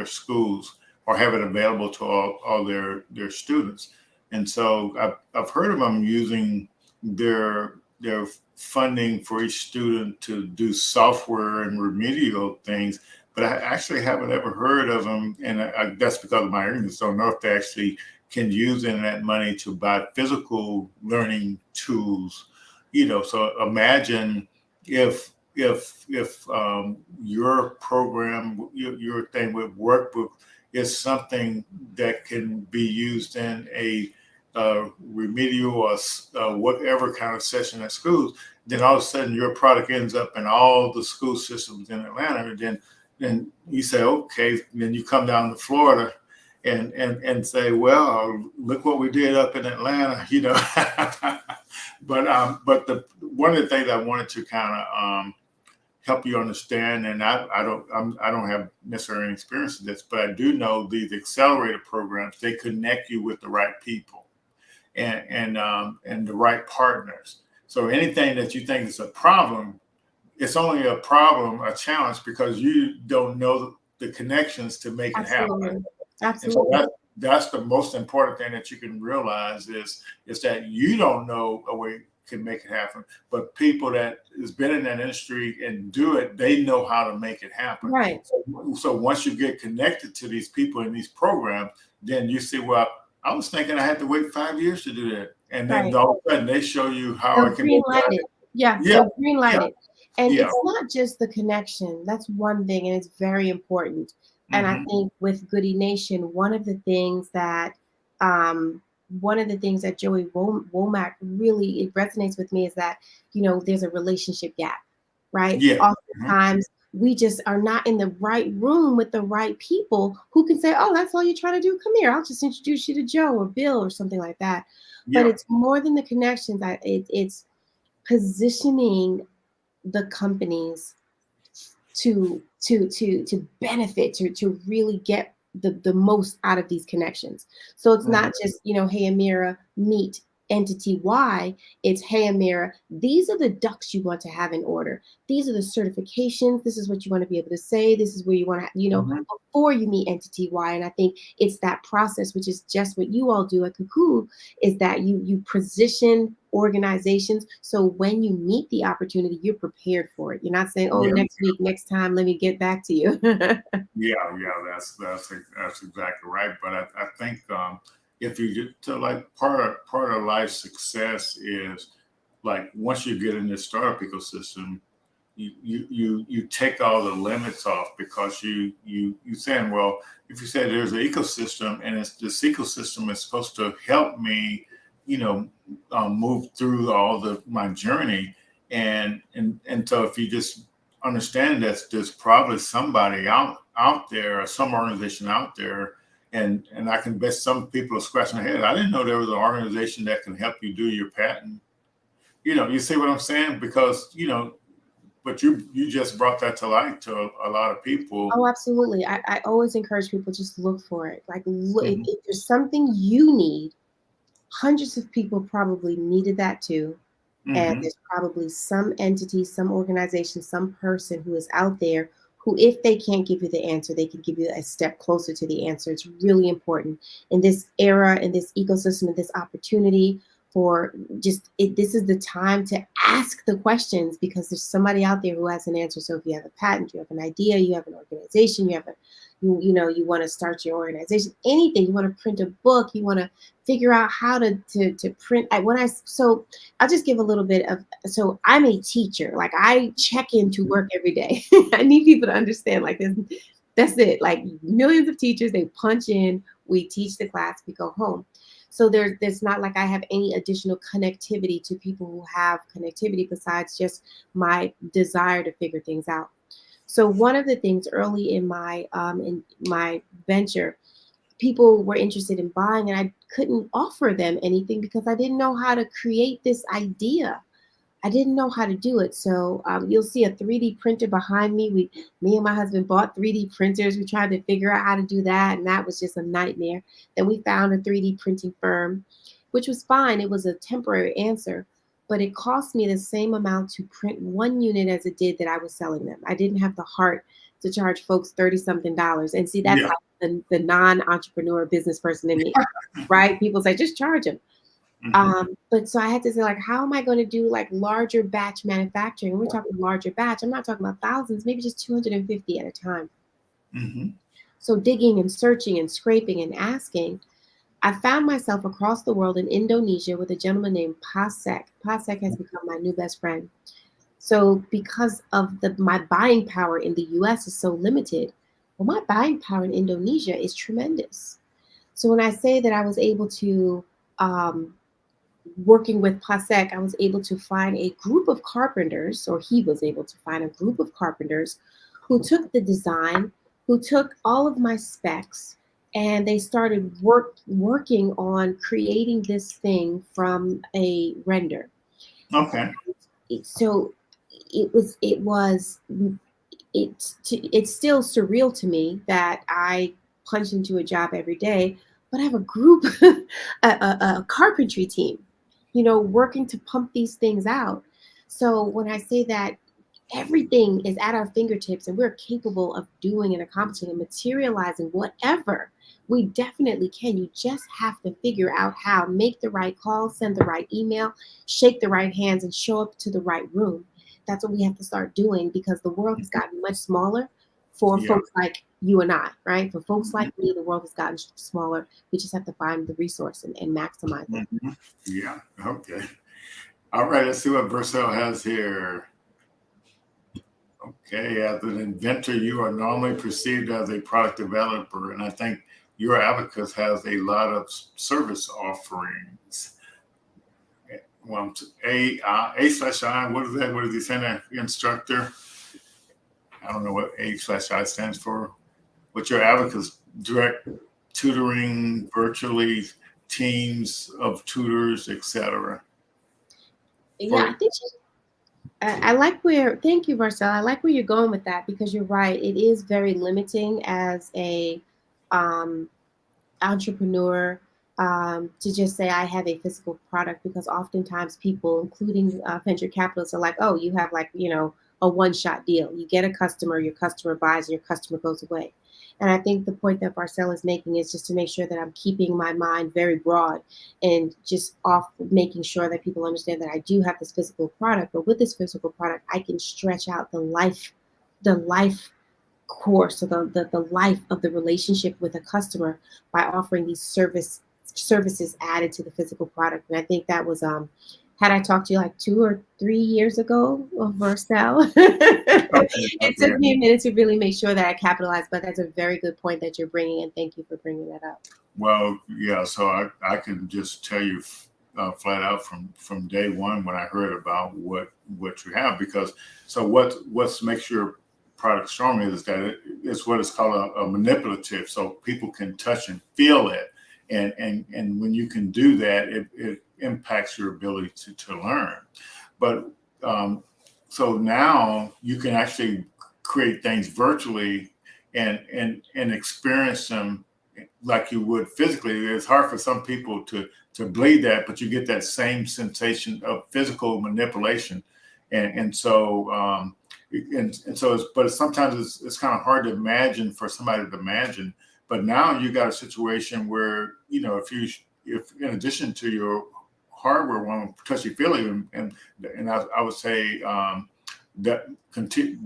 schools or have it available to all their students. And so I've heard of them using their funding for each student to do software and remedial things, but I actually haven't ever heard of them, and that's because of my ignorance. Don't know if they actually can use internet money to buy physical learning tools. So imagine if your program, your thing with workbook is something that can be used in a remedial or whatever kind of session at schools, then all of a sudden your product ends up in all the school systems in Atlanta. And then you say, okay, then you come down to Florida and say, well, look what we did up in Atlanta, but the one of the things I wanted to kind of help you understand, and I don't have necessarily any experience in this, but I do know these accelerator programs, they connect you with the right people and the right partners. So anything that you think is a problem, it's only a problem, a challenge, because you don't know the connections to make it happen. Absolutely. And so Absolutely. that's the most important thing that you can realize is that you don't know a way can make it happen, but people that has been in that industry and do it, they know how to make it happen. Right. So once you get connected to these people in these programs, then you see, well, I was thinking I had to wait 5 years to do that, and then Right. all of a sudden they show you how They'll it can be green light done. it. Yeah, Yeah, they'll green light yeah, it. And Yeah. it's not just the connection. That's one thing, and it's very important. And I Hmm. think with Goody Nation, um, one of the things that Joey Womack really it resonates with me is that there's a relationship gap, right? Yeah. Hmm. Oftentimes we just are not in the right room with the right people who can say, "Oh, that's all you're trying to do. Come here, I'll just introduce you to Joe or Bill or something like that." But Yeah. it's more than the connections. It's positioning the companies to benefit to really get the most out of these connections. So it's Hmm. not just hey Amira, meet entity Y. It's hey Amira, these are the ducks you want to have in order. These are the certifications. This is what you want to be able to say. This is where you want to Hmm. before you meet entity Y. And I think it's that process, which is just what you all do at Kukua, is that you position organizations so when you meet the opportunity, you're prepared for it. You're not saying, "Oh, Yeah. next week, next time, let me get back to you." Yeah, yeah, that's exactly right. But I think if you get to like part of life success is like once you get in this startup ecosystem, you take all the limits off because you saying, well, if you say there's an ecosystem and this ecosystem is supposed to help me, you know, move through all my journey, and so if you just understand that there's probably somebody out there or some organization out there, and I can bet some people are scratching their head. I didn't know there was an organization that can help you do your patent. You see what I'm saying? Because but you just brought that to light to a lot of people. Oh, absolutely. I always encourage people just look for it. Like, look, Hmm. if there's something you need, hundreds of people probably needed that too. And Hmm. there's probably some entity, some organization, some person who is out there who, if they can't give you the answer, they can give you a step closer to the answer. It's really important in this era, in this ecosystem, in this opportunity for this is the time to ask the questions because there's somebody out there who has an answer. So if you have a patent, you have an idea, you have an organization, you want to start your organization, anything, you want to print a book, you want to figure out how to print. I'll just give a little bit of, so I'm a teacher. Like I check into work every day. I need people to understand like this. That's it. Like millions of teachers, they punch in, we teach the class, we go home. So there's not like I have any additional connectivity to people who have connectivity besides just my desire to figure things out. So one of the things early in my venture, people were interested in buying, and I couldn't offer them anything because I didn't know how to create this idea. I didn't know how to do it. So you'll see a 3D printer behind me. Me and my husband bought 3D printers. We tried to figure out how to do that, and that was just a nightmare. Then we found a 3D printing firm, which was fine. It was a temporary answer, but it cost me the same amount to print one unit as it did that I was selling them. I didn't have the heart to charge folks 30 something dollars. And see, that's Yeah. like the non-entrepreneur business person in me, right? People say, just charge them. Hmm. But so I had to say, like, how am I going to do like larger batch manufacturing? And we're talking larger batch. I'm not talking about thousands, maybe just 250 at a time. Hmm. So digging and searching and scraping and asking, I found myself across the world in Indonesia with a gentleman named Pasek. Pasek has become my new best friend. So because of my buying power in the US is so limited, well, my buying power in Indonesia is tremendous. So when I say that I was able to um, working with Pasek, I was able to find a group of carpenters, or he was able to find a group of carpenters who took the design, who took all of my specs, and they started working on creating this thing from a render. Okay. So it's still surreal to me that I punch into a job every day, but I have a group, a carpentry team, working to pump these things out. So when I say that everything is at our fingertips and we're capable of doing and accomplishing and materializing whatever, we definitely can. You just have to figure out how, make the right call, send the right email, shake the right hands, and show up to the right room. That's what we have to start doing because the world has gotten much smaller for Yeah. folks like you and I, right? For folks Hmm. like me, the world has gotten smaller. We just have to find the resource and maximize it. Hmm. Yeah. Okay. All right. Let's see what Vercel has here. Okay, as an inventor, you are normally perceived as a product developer, and I think your Abacus has a lot of service offerings. Well, A/I, what is that? What is he saying? That instructor? I don't know what A/I stands for. What's your Abacus? Direct tutoring, virtually teams of tutors, etc. Yeah, For I think I like where, thank you, Marcel. I like where you're going with that because you're right. It is very limiting as a um, entrepreneur to just say I have a physical product because oftentimes people, including venture capitalists, are like, oh, you have like, a one-shot deal. You get a customer, your customer buys, and your customer goes away. And I think the point that Marcel is making is just to make sure that I'm keeping my mind very broad and just off making sure that people understand that I do have this physical product, but with this physical product, I can stretch out the life course or the life of the relationship with a customer by offering these services added to the physical product. And I think that was had I talked to you like 2 or 3 years ago of Vercel, it took me a minute to really make sure that I capitalized, but that's a very good point that you're bringing, and thank you for bringing that up. Well, yeah. So I can just tell you flat out from day one when I heard about what you have, because so what makes your product strong is that it's what is called a manipulative, so people can touch and feel it, and when you can do that, it impacts your ability to learn. But so now you can actually create things virtually and experience them like you would physically. It's hard for some people to believe that, but you get that same sensation of physical manipulation, and so but sometimes it's kind of hard to imagine for somebody to imagine. But now you got a situation where if in addition to your hardware one touchy feely, and I would say that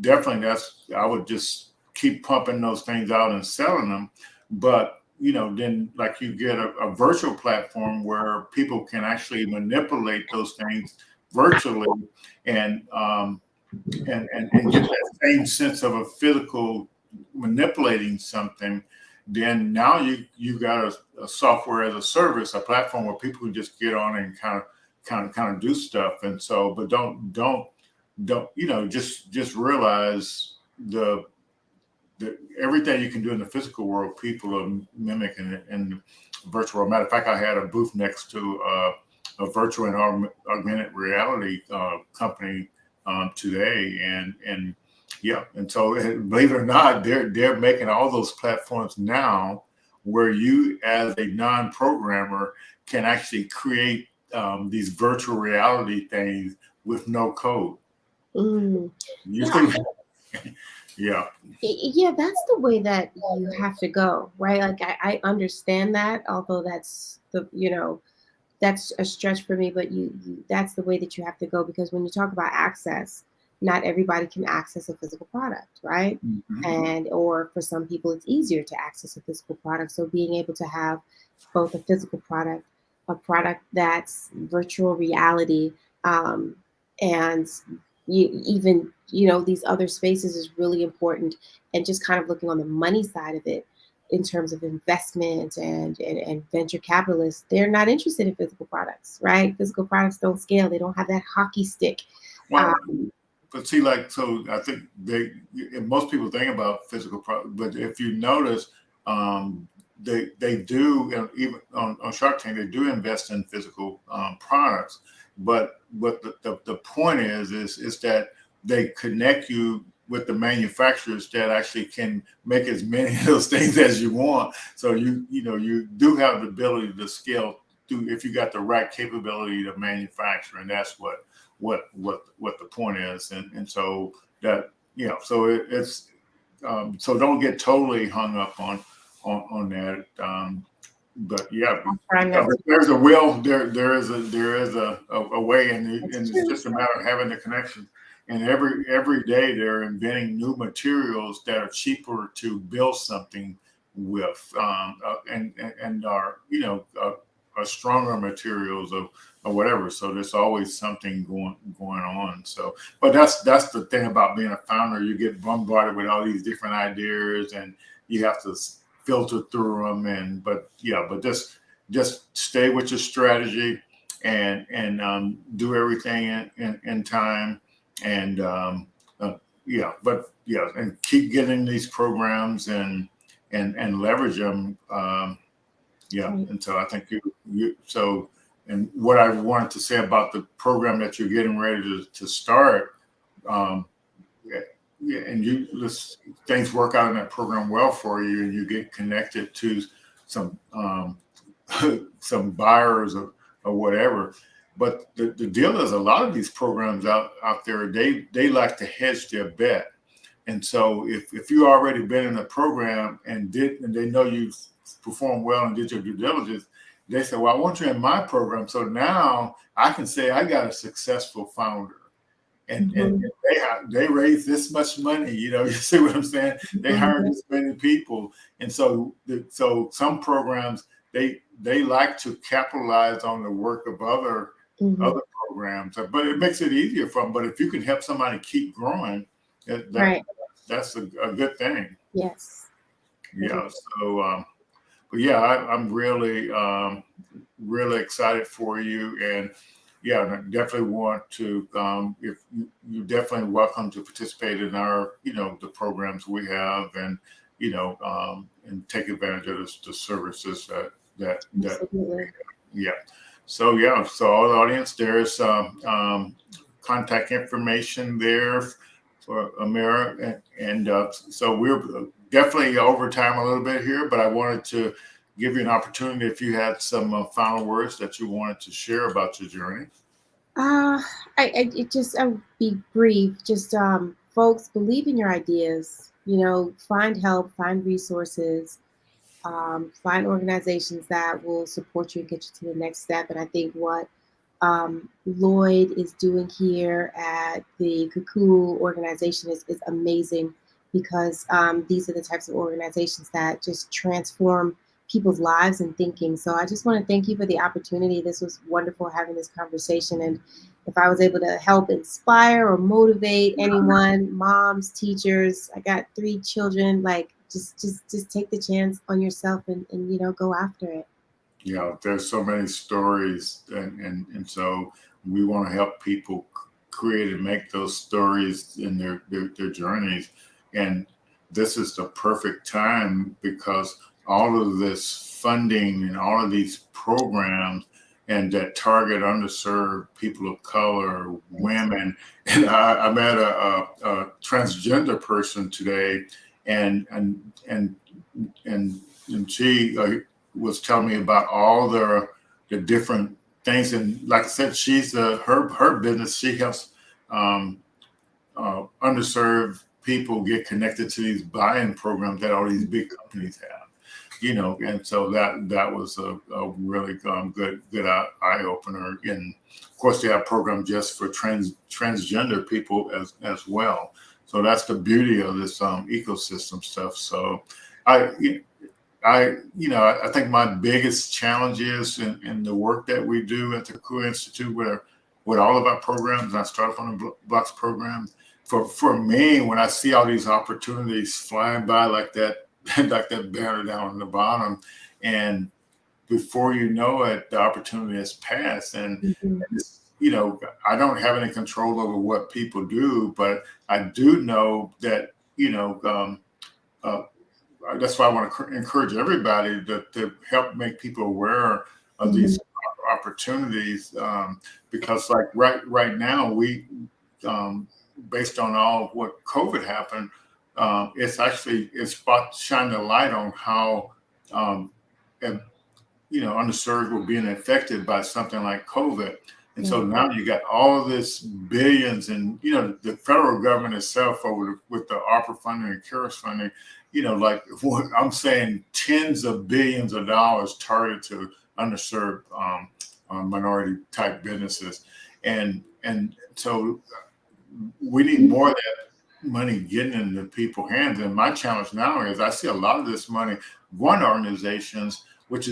definitely I would just keep pumping those things out and selling them. But then like you get a virtual platform where people can actually manipulate those things virtually and get that same sense of a physical manipulating something. Then now you got a software as a service, a platform where people can just get on and kind of do stuff. And so, but don't just realize the everything you can do in the physical world, people are mimicking it in the virtual world. Matter of fact, I had a booth next to a virtual and augmented reality company today, and yeah, and so believe it or not, they're making all those platforms now where you, as a non-programmer, can actually create these virtual reality things with no code. Mm. You Yeah, think, yeah. Yeah, that's the way that you have to go, right? Like I understand that, although that's a stretch for me, but that's the way that you have to go because when you talk about access, not everybody can access a physical product, right? Mhm. And or for some people it's easier to access a physical product. So being able to have both a physical product, a product that's virtual reality, and even these other spaces is really important, and just kind of looking on the money side of it in terms of investment and venture capitalists, they're not interested in physical products, right? Physical products don't scale. They don't have that hockey stick. Well, Um, but see, like, so I think most people think about physical product, but if you notice, they do, and even on Shark Tank, they do invest in physical products. But what the point is that they connect you with the manufacturers that actually can make as many of those things as you want. So you do have the ability to scale through if you got the right capability to manufacture, and that's what the point is, and so that so it's so don't get totally hung up on that. But yeah, trying not to. there's a will, there is a way, and That's it's true. just a matter of having the connection. And every day they're inventing new materials that are cheaper to build something with, and are stronger materials or whatever. So there's always something going on. So, but that's the thing about being a founder. You get bombarded with all these different ideas, and you have to filter through them. But just stay with your strategy and do everything in time, and and keep getting these programs and leverage them. And so I think so. And what I wanted to say about the program that you're getting ready to start, and things work out in that program well for you, and you get connected to some some buyers or whatever. But the deal is, a lot of these programs out there, they like to hedge their bet. And so if you already been in a program and they know you performed well and did your due diligence, they say, well, I want you in my program. So now I can say I got a successful founder. And they raised this much money, you see what I'm saying? They hired this many people. And so some programs, they like to capitalize on the work of other programs, but it makes it easier for them. But if you can help somebody keep growing, that's a good thing. Yes. Yeah. So, but yeah, I'm really, really excited for you. And yeah, I definitely want to, if you definitely welcome to participate in our, the programs we have, and, and take advantage of the services that yeah. So all the audience, there's contact information there for Amira, and so we're definitely over time a little bit here, but I wanted to give you an opportunity if you had some final words that you wanted to share about your journey. I'll be brief. Just folks, believe in your ideas. Find help, find resources, find organizations that will support you and get you to the next step. And I think what Lloyd is doing here at the Kukua organization is amazing, because these are the types of organizations that just transform people's lives and thinking. So I just want to thank you for the opportunity. This was wonderful having this conversation. And if I was able to help inspire or motivate anyone, moms, teachers, I got 3 children, just take the chance on yourself and go after it. There's so many stories, and so we want to help people create and make those stories in their journeys. And this is the perfect time, because all of this funding and all of these programs and that target underserved people of color, women. And I met a transgender person today, and she was telling me about all the different things. And like I said, she's her business. She helps underserved people get connected to these buy-in programs that all these big companies have. And so that was a really good eye opener. And of course, they have programs just for transgender people as well. So that's the beauty of this ecosystem stuff. So I think my biggest challenge is in the work that we do at the Kukua Institute with all of our programs. I started on the Blocks program. For me, when I see all these opportunities flying by like that, like that banner down on the bottom, and before you know it, the opportunity has passed. And I don't have any control over what people do, but I do know that that's why I want to encourage everybody to help make people aware of these opportunities, because like right now we based on all what COVID happened, it's about shining a light on how underserved were being affected by something like COVID. And so now you got all of this billions, and the federal government itself with the ARPA funding and CARES funding, like what I'm saying, tens of billions of dollars targeted to underserved minority type businesses, and so we need more of that money getting into people's hands. And my challenge now is I see a lot of this money going to organizations which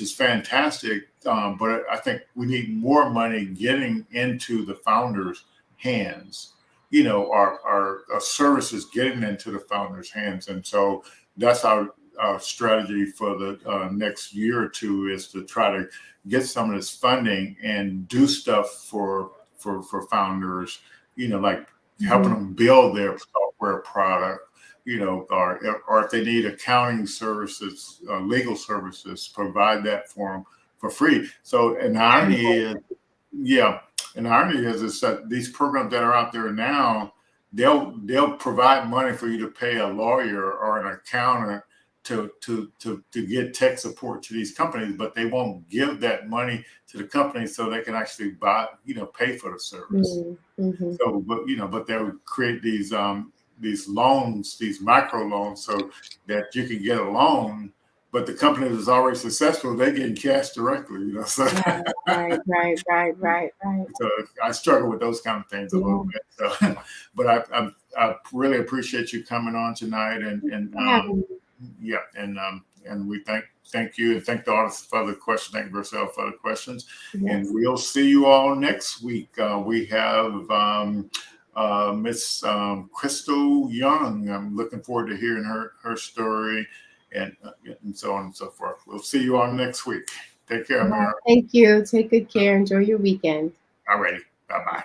is fantastic. But I think we need more money getting into the founders' hands. Our services getting into the founders' hands, and so that's our strategy for the next year or two, is to try to get some of this funding and do stuff for founders. Like helping them build their software product. Or if they need accounting services, legal services, provide that for them for free. So, and the irony is, is that these programs that are out there now, they'll provide money for you to pay a lawyer or an accountant to get tech support to these companies, but they won't give that money to the companies so they can actually pay for the service. So, but they'll create these loans, these micro loans, so that you can get a loan, but the company that's already successful, they get cash directly, So, right. So I struggle with those kind of things a little bit. So, but I really appreciate you coming on tonight, and we thank you, and thank the audience for the questions. Thank yourself for the questions, and we'll see you all next week. We have Miss Crystal Young. I'm looking forward to hearing her story, and so on and so forth. We'll see you all next week. Take care, Mara. Thank you. Take good care. Enjoy your weekend. All righty. Bye-bye.